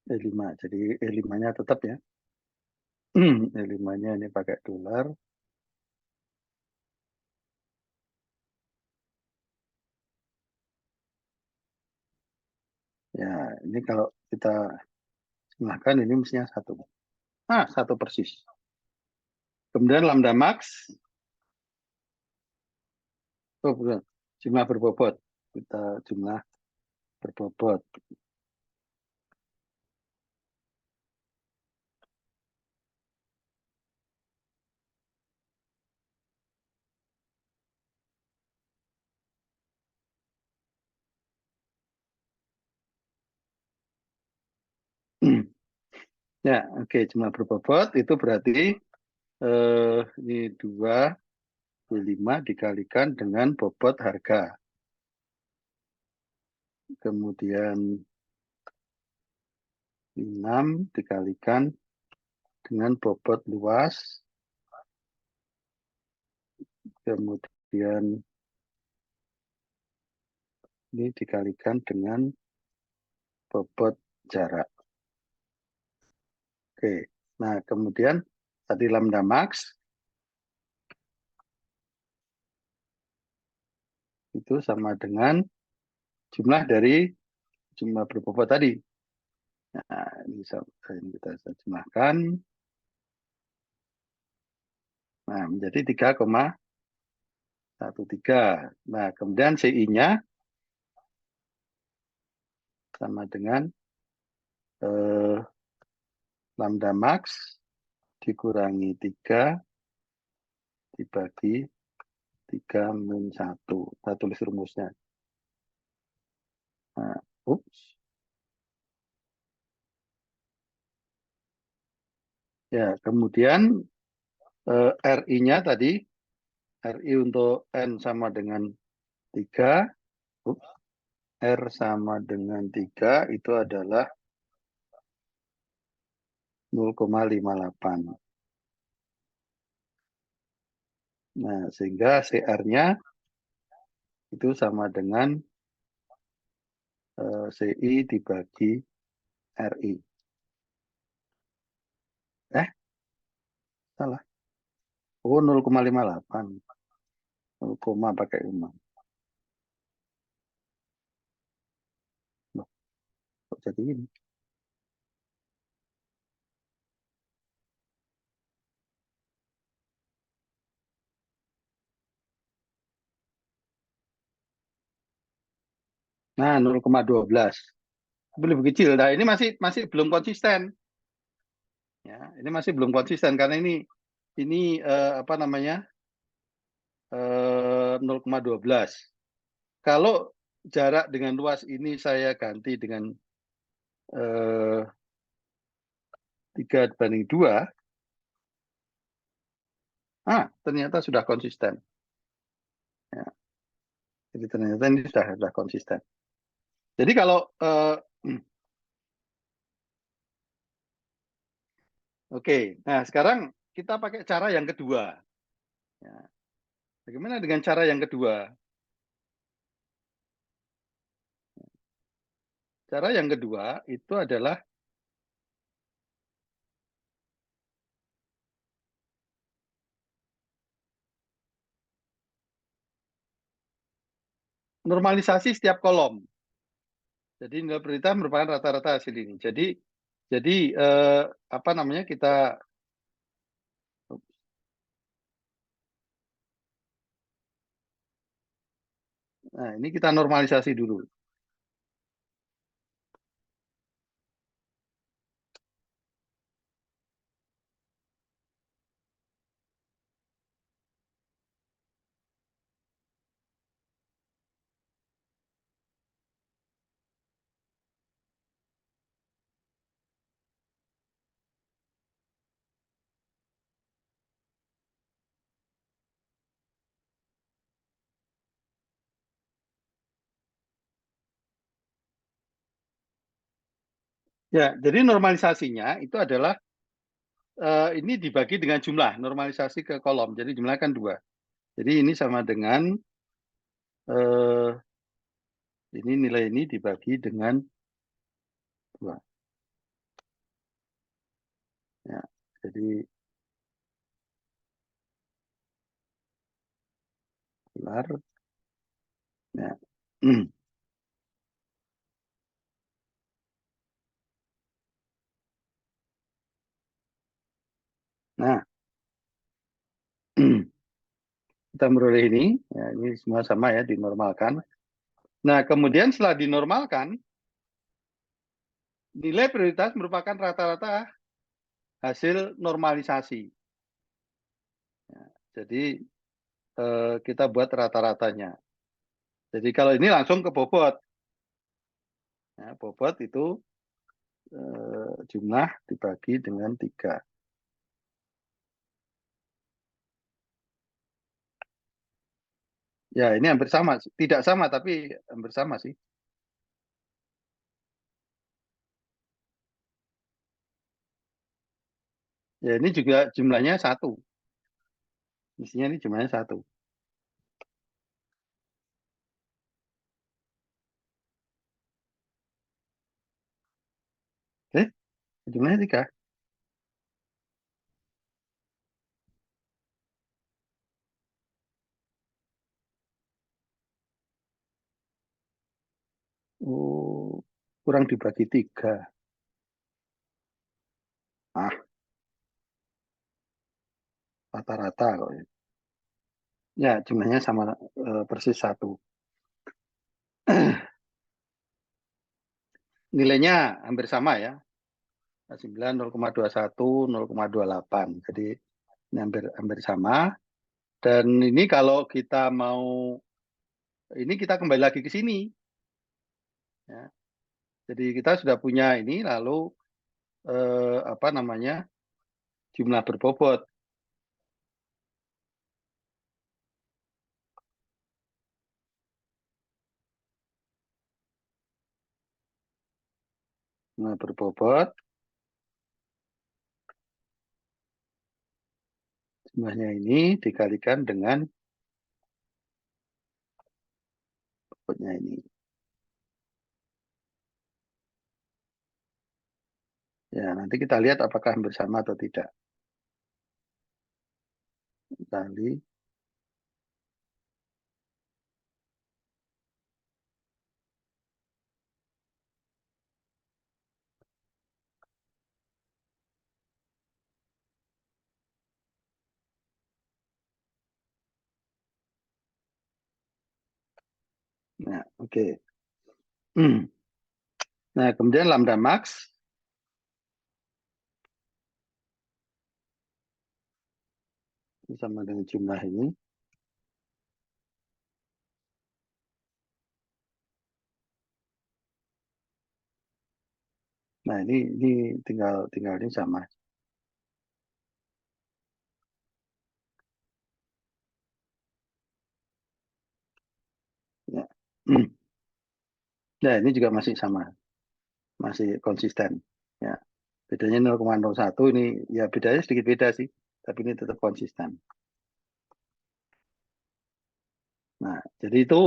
E5. Jadi E5-nya tetap ya. E5-nya ini pakai dolar. Ya, ini kalau kita jumlahkan ini mestinya 1. 1 persis. Kemudian lambda max. Oh, bukan. Jumlah berbobot. Kita jumlah berbobot. Ya, oke, jumlah berbobot itu berarti ini 2,5 dikalikan dengan bobot harga. Kemudian 6 dikalikan dengan bobot luas. Kemudian ini dikalikan dengan bobot jarak. Oke, nah kemudian tadi lambda max itu sama dengan jumlah dari jumlah berbobot tadi. Nah, ini kita jumlahkan. Nah, menjadi 3,13. Nah, kemudian CI-nya sama dengan lambda max dikurangi 3 dibagi 3-1. Saya tulis rumusnya. Nah, Ya, kemudian RI-nya tadi, RI untuk N sama dengan 3, R sama dengan 3 itu adalah 0,58. Nah, sehingga CR-nya itu sama dengan CI dibagi RI. Salah. Oh, 0,58. 0, pakai 5. Loh, kok jadi ini? Nah, 0,12. Lebih kecil. Nah, ini masih belum konsisten. Ya, ini masih belum konsisten karena ini apa namanya 0,12. Kalau jarak dengan luas ini saya ganti dengan 3:2, ternyata sudah konsisten. Ya, jadi ternyata ini sudah konsisten. Jadi kalau oke, nah sekarang kita pakai cara yang kedua. Ya. Bagaimana dengan cara yang kedua? Cara yang kedua itu adalah normalisasi setiap kolom. Jadi nilai prioritas merupakan rata-rata hasil ini. Jadi apa namanya kita Nah, ini kita normalisasi dulu. Ya, jadi normalisasinya itu adalah ini dibagi dengan jumlah, normalisasi ke kolom. Jadi jumlah kan 2. Jadi ini sama dengan ini nilai ini dibagi dengan 2. Ya, jadi kelar. Ya. Nah, kita meroleh ini, ya, ini semua sama ya, dinormalkan. Nah, kemudian setelah dinormalkan, nilai prioritas merupakan rata-rata hasil normalisasi. Ya, jadi kita buat rata-ratanya. Jadi kalau ini langsung ke bobot. Ya, bobot itu jumlah dibagi dengan 3. Ya, ini hampir sama. Tidak sama, tapi hampir sama sih. Ya, ini juga jumlahnya 1. Isinya ini jumlahnya 1. Jumlahnya 3. Oh, kurang dibagi 3. Rata-rata kok. Ya, jumlahnya sama persis 1. Nilainya hampir sama ya. 9, 0,21, 0,28. Jadi ini hampir sama. Dan ini kalau kita mau, ini kita kembali lagi ke sini. Ya. Jadi kita sudah punya ini, lalu apa namanya, jumlah berbobot. Jumlah berbobot, jumlahnya ini dikalikan dengan bobotnya ini. Ya, nanti kita lihat apakah hampir sama atau tidak. Kali. Nah, oke. Nah, kemudian lambda max sama dengan jumlah ini. Nah, ini tinggal ini sama. Ya. Nah, ini juga masih sama. Masih konsisten. Ya. Bedanya 0,01 ini ya bedanya sedikit beda sih, tapi ini tetap konsisten. Nah, jadi itu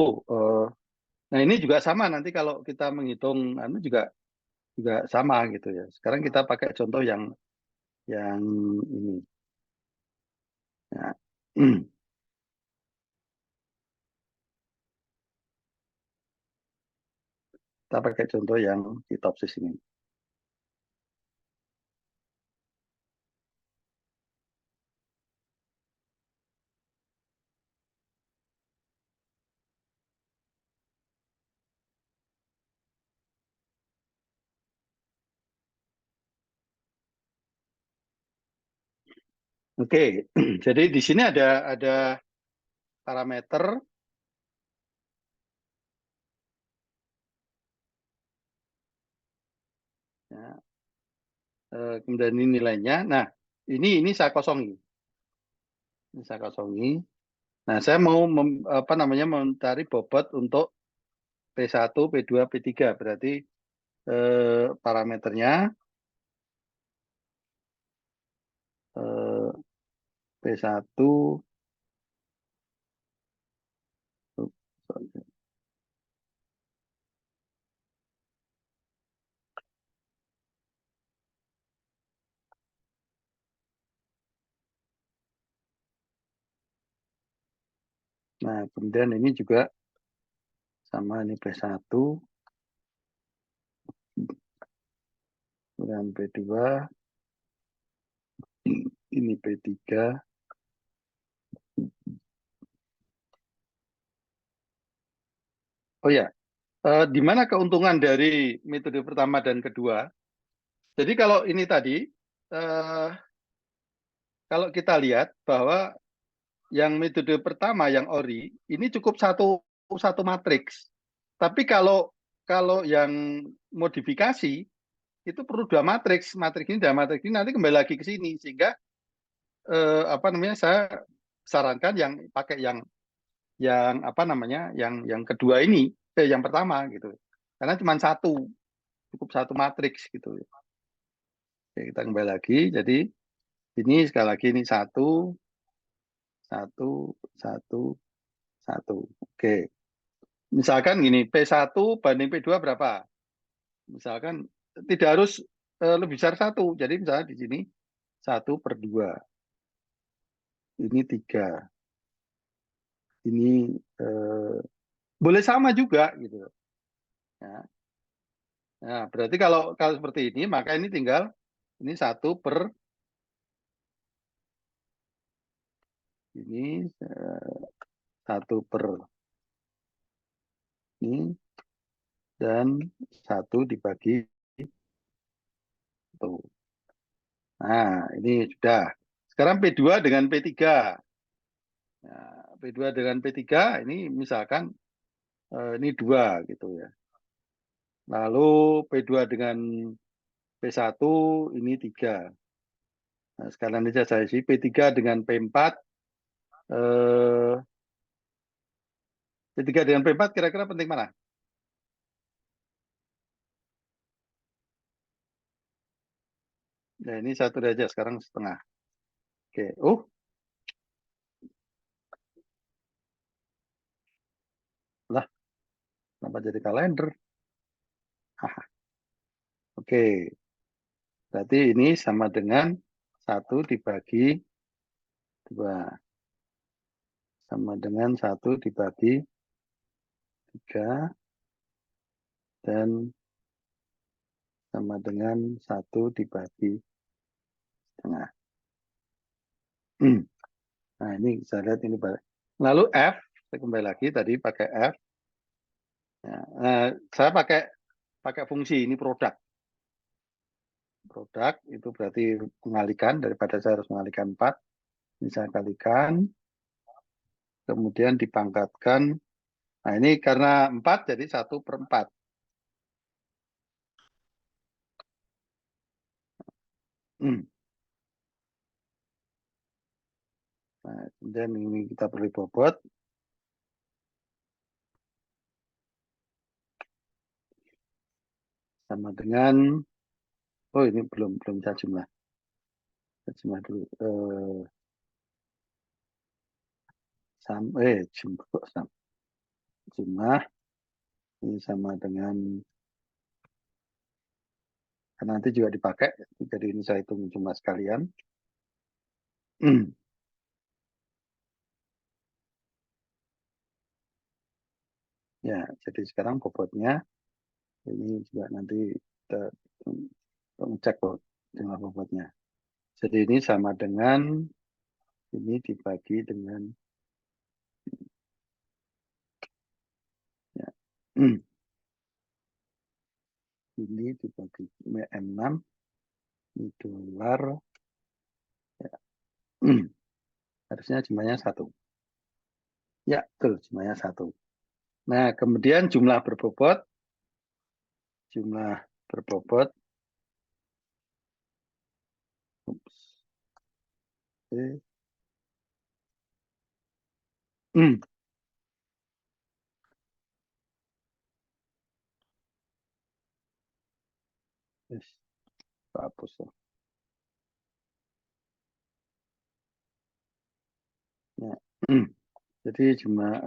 nah ini juga sama nanti kalau kita menghitung anu juga sama gitu ya. Sekarang kita pakai contoh yang ini. Ya. Kita pakai contoh yang kitopsis ini. Oke, jadi di sini ada parameter ya, kemudian ini nilainya. Nah, ini saya kosongi. Ini saya kosongi. Nah, saya mau mencari bobot untuk P1, P2, P3. Berarti parameternya P1 Nah, kemudian ini juga sama, ini P1, kemudian P2, ini P3. Oh ya, di mana keuntungan dari metode pertama dan kedua? Jadi kalau ini tadi, kalau kita lihat bahwa yang metode pertama, yang ORI, ini cukup satu matriks. Tapi kalau yang modifikasi, itu perlu dua matriks. Matriks ini dan matriks ini nanti kembali lagi ke sini. Sehingga saya sarankan yang pakai yang yang kedua ini, yang pertama gitu. Karena cuma cukup satu matriks gitu. Oke, kita kembali lagi. Jadi ini sekali lagi ini 1, 1, 1, 1. Oke. Misalkan gini, P1 banding P2 berapa? Misalkan tidak harus lebih besar 1. Jadi misalnya di sini 1/2. Ini 3. Ini boleh sama juga gitu. Ya. Nah, berarti kalau seperti ini, maka ini tinggal ini 1 per ini 1 per ini dan 1 dibagi itu. Nah, ini sudah. Sekarang P2 dengan P3. Nah, P2 dengan P3 ini misalkan ini 2 gitu ya. Lalu P2 dengan P1 ini 3. Nah, sekarang ini saya isi P3 dengan P4. P3 dengan P4 kira-kira penting mana? Nah, ini 1 derajat, sekarang setengah. Oke. Lah, kenapa jadi kalender? Oke. Berarti ini sama dengan 1 dibagi 2. Sama dengan 1 dibagi 3. Dan sama dengan 1 dibagi setengah. Nah, ini saya lihat ini balik. Lalu F, saya kembali lagi tadi pakai F. Ya, saya pakai fungsi ini produk. Produk itu berarti mengalihkan, daripada saya harus mengalihkan 4. Ini saya kalikan. Kemudian dipangkatkan. Nah, ini karena 4 jadi 1/4. Nah, kemudian ini kita beri bobot. Sama dengan, oh ini belum saya jumlah. Saya jumlah dulu. Jumlah ini sama dengan, karena nanti juga dipakai, jadi ini saya hitung jumlah sekalian. Ya, jadi sekarang bobotnya ini juga nanti kita ngecek kok jumlah bobotnya. Jadi ini sama dengan ini dibagi dengan ya, ini dibagi M6 ini dolar ya. Harusnya jumlahnya 1. Ya, betul, jumlahnya 1. Nah, kemudian jumlah berbobot ups, oke. Yes, hapus ya. Ya. Jadi jumlah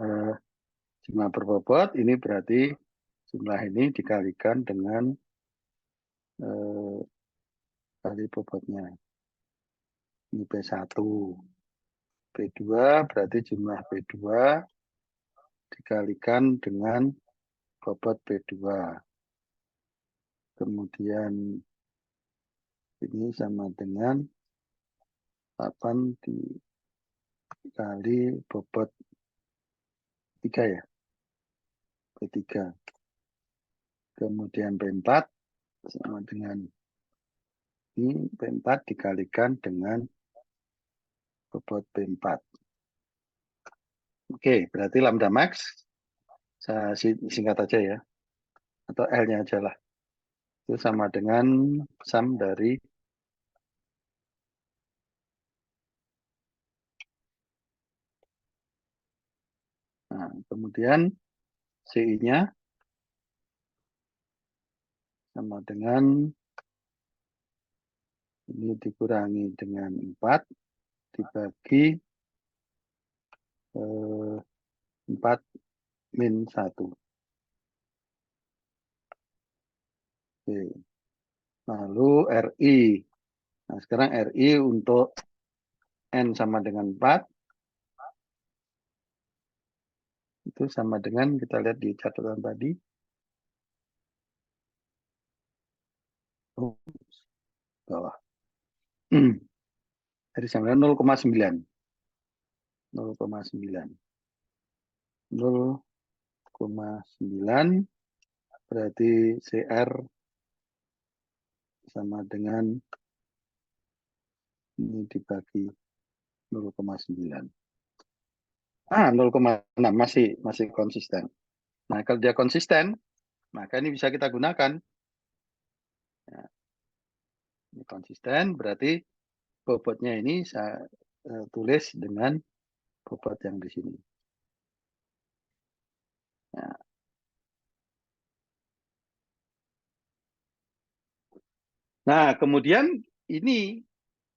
berbobot ini berarti jumlah ini dikalikan dengan kali bobotnya. Ini P1. P2 berarti jumlah P2 dikalikan dengan bobot P2. Kemudian ini sama dengan 8 dikali bobot 3 ya. P3. Kemudian P4 sama dengan ini P4 dikalikan dengan bobot P4. Oke, berarti lambda max, saya singkat aja ya, atau L-nya aja lah. Itu sama dengan sum dari nah, kemudian CI-nya sama dengan ini dikurangi dengan 4 dibagi 4 min 1. Oke. Lalu RI. Nah, sekarang RI untuk N sama dengan 4. Itu sama dengan, kita lihat di catatan tadi. Bawah. Jadi sama dengan 0,9. 0,9. 0,9 berarti CR sama dengan ini dibagi 0,9. 0,6 masih konsisten. Nah, kalau dia konsisten, maka ini bisa kita gunakan. Nah, ini konsisten berarti bobotnya ini saya tulis dengan bobot yang di sini. Nah, kemudian ini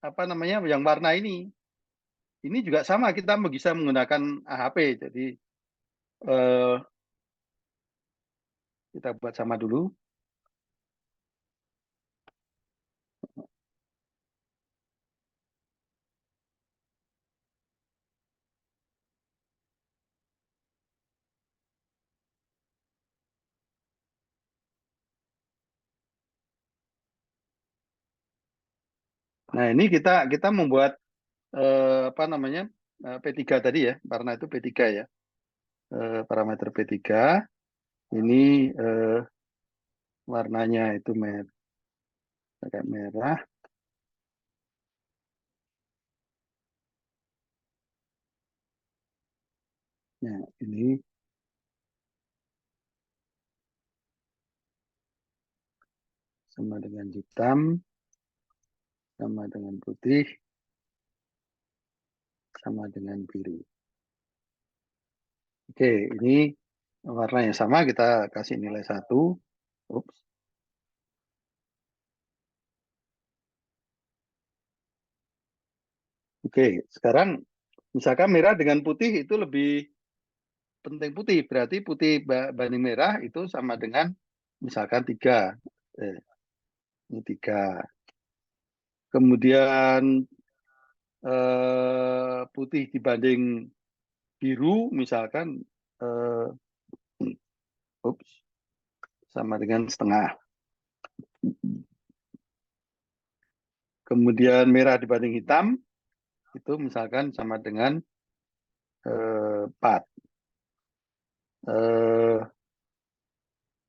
apa namanya yang warna ini juga sama, kita bisa menggunakan AHP. Jadi kita buat sama dulu. Nah, ini kita membuat apa namanya P3 tadi ya, warna itu P3 ya. Parameter P3 ini warnanya itu pakai merah. Nah, ini sama dengan hitam. sama dengan putih, sama dengan biru. Oke, ini warna yang sama, kita kasih nilai 1. Ups. Oke, sekarang misalkan merah dengan putih itu lebih penting putih. Berarti putih banding merah itu sama dengan misalkan 3. Ini 3. Kemudian putih dibanding biru misalkan eh, ups, sama dengan setengah. Kemudian merah dibanding hitam itu misalkan sama dengan 4.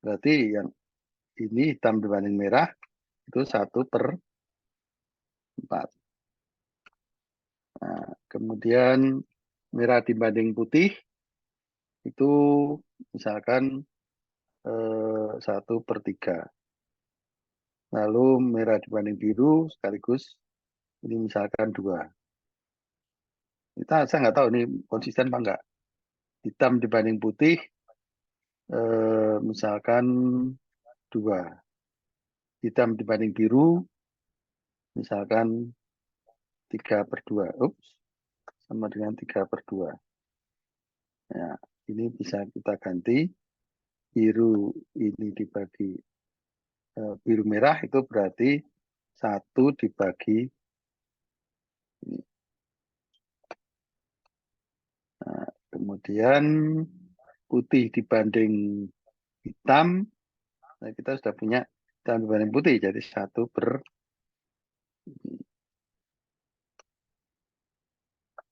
Berarti yang ini hitam dibanding merah itu 1/4. Nah, kemudian merah dibanding putih itu misalkan 1/3. Lalu merah dibanding biru sekaligus ini misalkan 2. Saya nggak tahu ini konsisten apa enggak. Hitam dibanding putih misalkan 2. Hitam dibanding biru misalkan 3/2. Ups, sama dengan 3/2. Ya, ini bisa kita ganti. Biru ini dibagi biru merah itu berarti 1 dibagi ini. Nah, kemudian putih dibanding hitam. Nah, kita sudah punya hitam dibanding putih. Jadi 1/.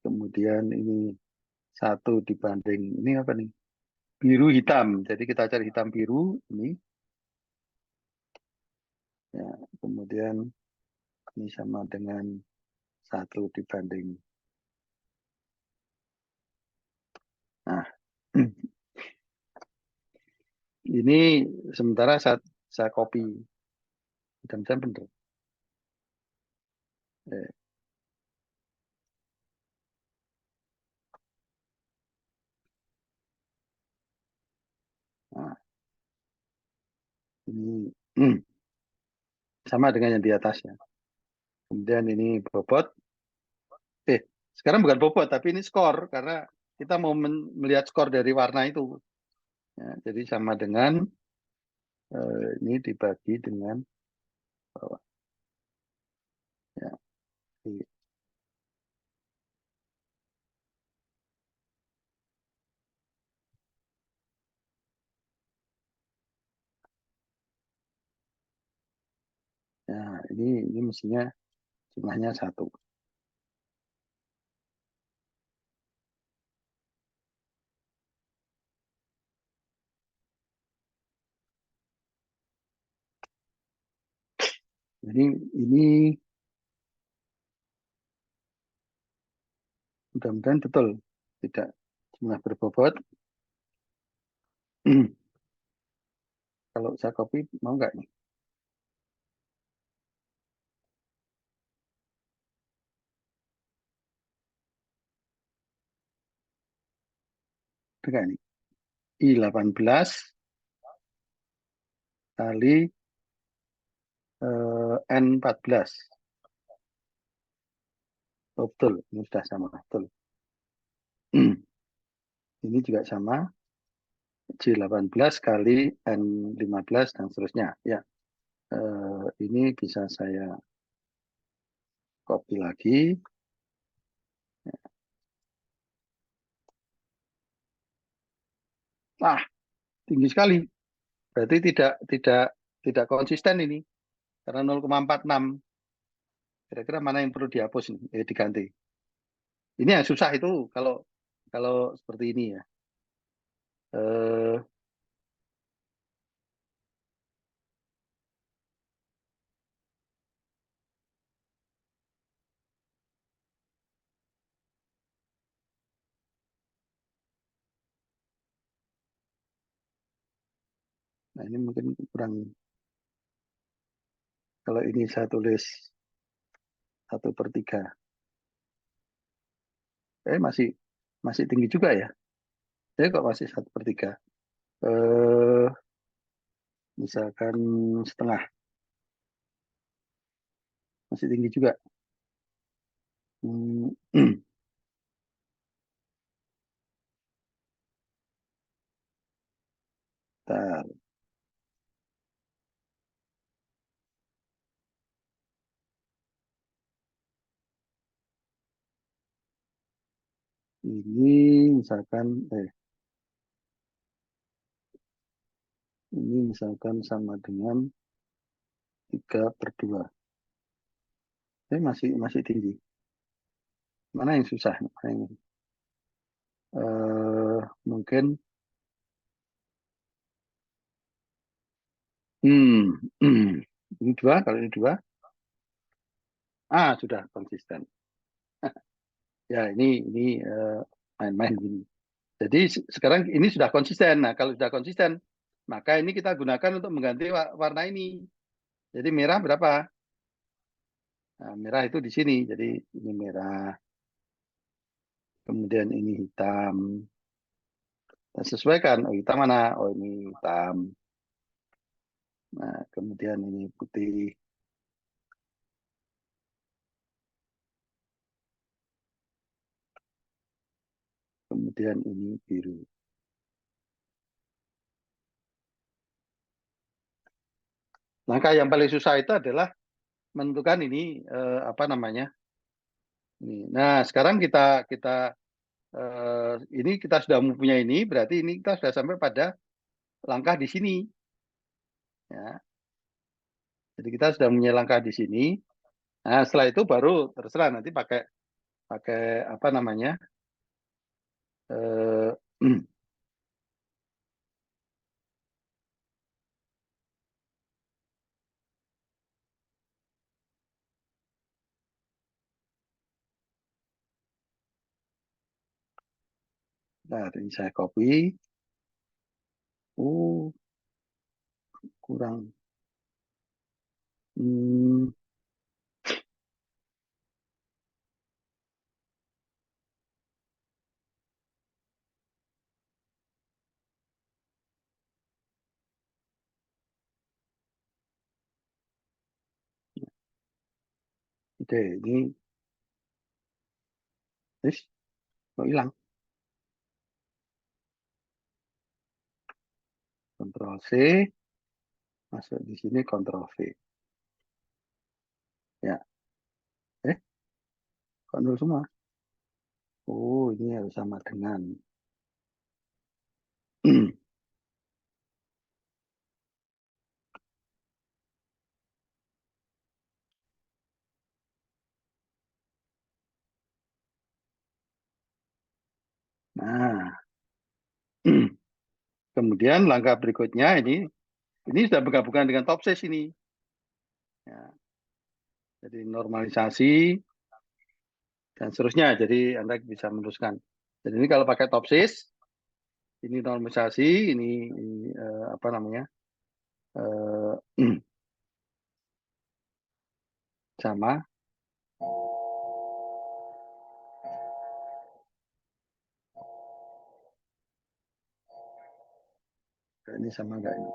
Kemudian ini 1 dibanding ini apa nih? Biru hitam. Jadi kita cari hitam biru ini. Ya, kemudian ini sama dengan 1 dibanding. Nah, ini sementara saya copy. Mudah-mudahan benar. Nah, ini sama dengan yang di atasnya. Kemudian ini bobot. Sekarang bukan bobot, tapi ini skor. Karena kita mau melihat skor dari warna itu. Ya, jadi sama dengan ini dibagi dengan bawah. Ya, nah, ini mestinya jumlahnya 1. Jadi ini mudah-mudahan betul, tidak jumlah berbobot. Kalau saya copy, mau nggak nih? Enggak nih. I18 kali N14. Oh, betul, ini sudah sama. Betul. Ini juga sama. J18 kali N15 dan seterusnya. Ya, ini bisa saya copy lagi. Wah, tinggi sekali. Berarti tidak konsisten ini. Karena 0,46. Kira-kira mana yang perlu dihapus nih? Diganti. Ini yang susah itu kalau kalau seperti ini ya. Eh, nah ini mungkin kurang. Kalau ini saya tulis 1/3. Masih tinggi juga ya. Jadi kok masih 1/3. Misalkan setengah. Masih tinggi juga. Bentar. Ini misalkan ini misalkan sama dengan 3/2. Ini masih tinggi. Mana yang susah? Mungkin ini 2, kalau ini 2. Sudah konsisten. Ya, ini main-main gini. Jadi sekarang ini sudah konsisten. Nah, kalau sudah konsisten, maka ini kita gunakan untuk mengganti warna ini. Jadi merah berapa? Nah, merah itu di sini. Jadi ini merah. Kemudian ini hitam. Kita sesuaikan. Oh, hitam mana? Oh, ini hitam. Nah, kemudian ini putih. Kemudian ini biru. Langkah yang paling susah itu adalah menentukan ini apa namanya. Nah, sekarang kita ini kita sudah mempunyai ini, berarti ini kita sudah sampai pada langkah di sini. Ya. Jadi kita sudah mempunyai langkah di sini. Nah, setelah itu baru terserah nanti pakai apa namanya. Nah, ini saya copy. Kurang. Oke, ini kok hilang. Ctrl C, masuk di sini Ctrl V. Ya. Kok nol semua? Oh, ini harus sama dengan. Nah, kemudian langkah berikutnya ini sudah bergabungan dengan Topsis ini. Ya. Jadi normalisasi dan seterusnya. Jadi Anda bisa meneruskan. Jadi ini kalau pakai Topsis, ini normalisasi, ini apa namanya, sama. Ini sama enggak ini?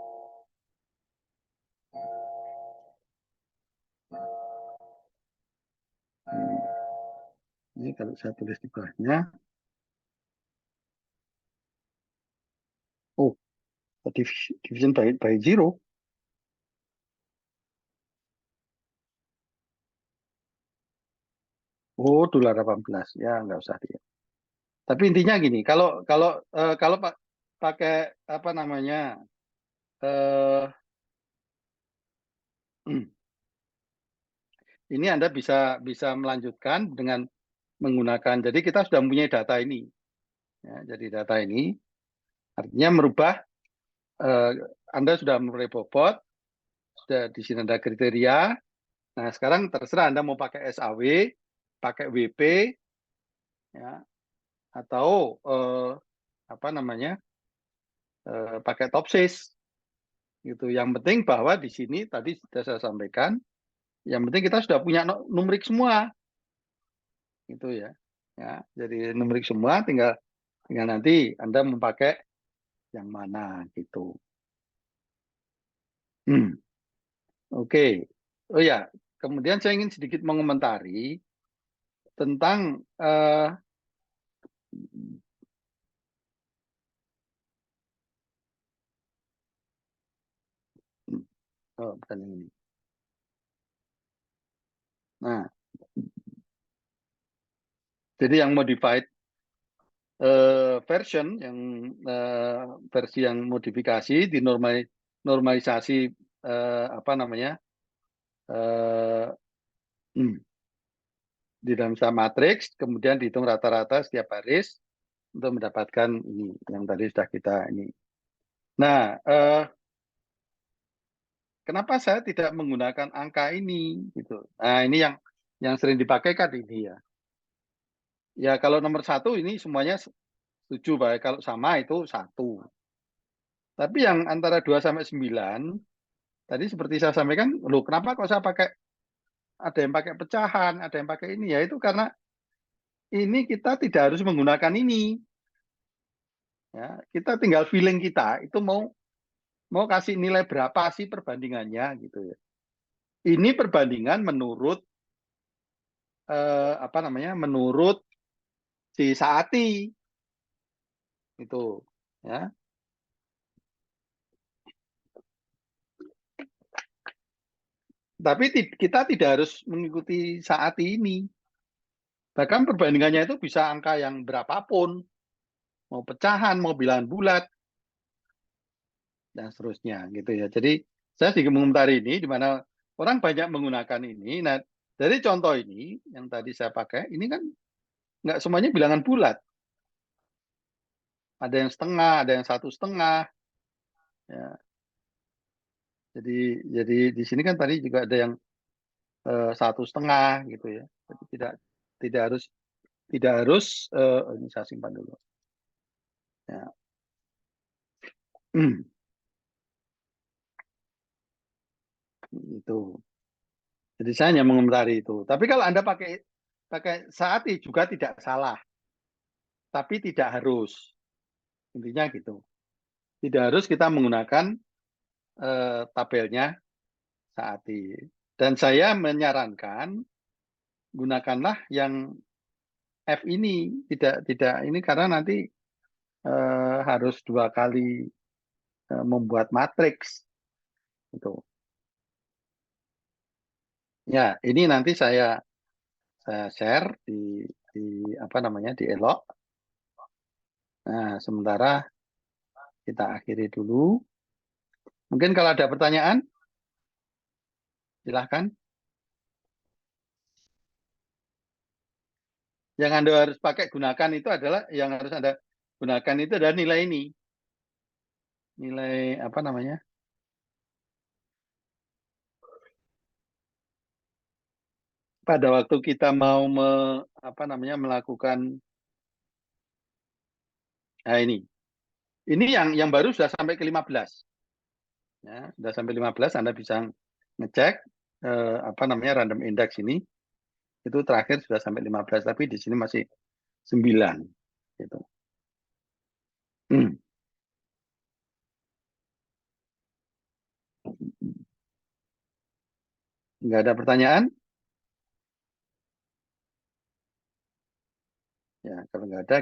Ini kalau saya tulis di bawahnya, oh, division by 0. Oh, $18 ya, nggak usah dia. Tapi intinya gini, kalau pakai apa namanya, ini Anda bisa melanjutkan dengan menggunakan. Jadi kita sudah mempunyai data ini. Ya, jadi data ini artinya merubah. Anda sudah memulai bobot, sudah di sini ada kriteria. Nah, sekarang terserah Anda mau pakai SAW, pakai WP, ya, atau apa namanya, pakai Topsis. Gitu. Yang penting bahwa di sini tadi sudah saya sampaikan Yang penting kita sudah punya numerik semua. Itu ya. Ya, jadi numerik semua tinggal nanti Anda memakai yang mana gitu. Oke. Oh ya, kemudian saya ingin sedikit mengomentari tentang oh, bukan yang ini. Nah, jadi yang modified version, yang versi yang modifikasi normalisasi apa namanya di dalam matriks, kemudian dihitung rata-rata setiap baris untuk mendapatkan ini yang tadi sudah kita ini. Nah, kenapa saya tidak menggunakan angka ini gitu? Nah, ini yang sering dipakai kan ini ya. Ya kalau nomor 1 ini semuanya setuju, baik kalau sama itu 1. Tapi yang antara 2 sampai 9 tadi seperti saya sampaikan, loh kenapa kok saya pakai, ada yang pakai pecahan, ada yang pakai ini, ya itu karena ini kita tidak harus menggunakan ini. Ya, kita tinggal feeling kita itu mau kasih nilai berapa sih perbandingannya gitu ya. Ini perbandingan menurut apa namanya? Menurut si Saati itu ya. Tapi kita tidak harus mengikuti Saati ini. Bahkan perbandingannya itu bisa angka yang berapapun, mau pecahan, mau bilangan bulat, dan seterusnya gitu ya. Jadi saya sedikit mengomentari ini di mana orang banyak menggunakan ini. Nah, dari contoh ini yang tadi saya pakai, ini kan nggak semuanya bilangan bulat. Ada yang setengah, ada yang 1,5. Ya. Jadi di sini kan tadi juga ada yang 1,5 gitu ya. Jadi tidak harus ini saya simpan dulu. Ya. Itu. Jadi saya hanya mengomentari itu. Tapi kalau Anda pakai Saati juga tidak salah. Tapi tidak harus. Intinya gitu. Tidak harus kita menggunakan tabelnya Saati. Dan saya menyarankan gunakanlah yang F ini, tidak ini karena nanti harus 2 kali membuat matriks itu. Ya, ini nanti saya share di apa namanya di Elok. Nah, sementara kita akhiri dulu. Mungkin kalau ada pertanyaan, silahkan. Yang Anda harus pakai gunakan itu adalah, yang harus Anda gunakan itu adalah nilai ini. Nilai apa namanya? Pada waktu kita mau melakukan, nah ini. Ini yang baru sudah sampai ke 15. Ya, sudah sampai 15 Anda bisa ngecek apa namanya random index ini. Itu terakhir sudah sampai 15, tapi di sini masih 9 gitu. Nggak ada pertanyaan? Ya, kalau nggak ada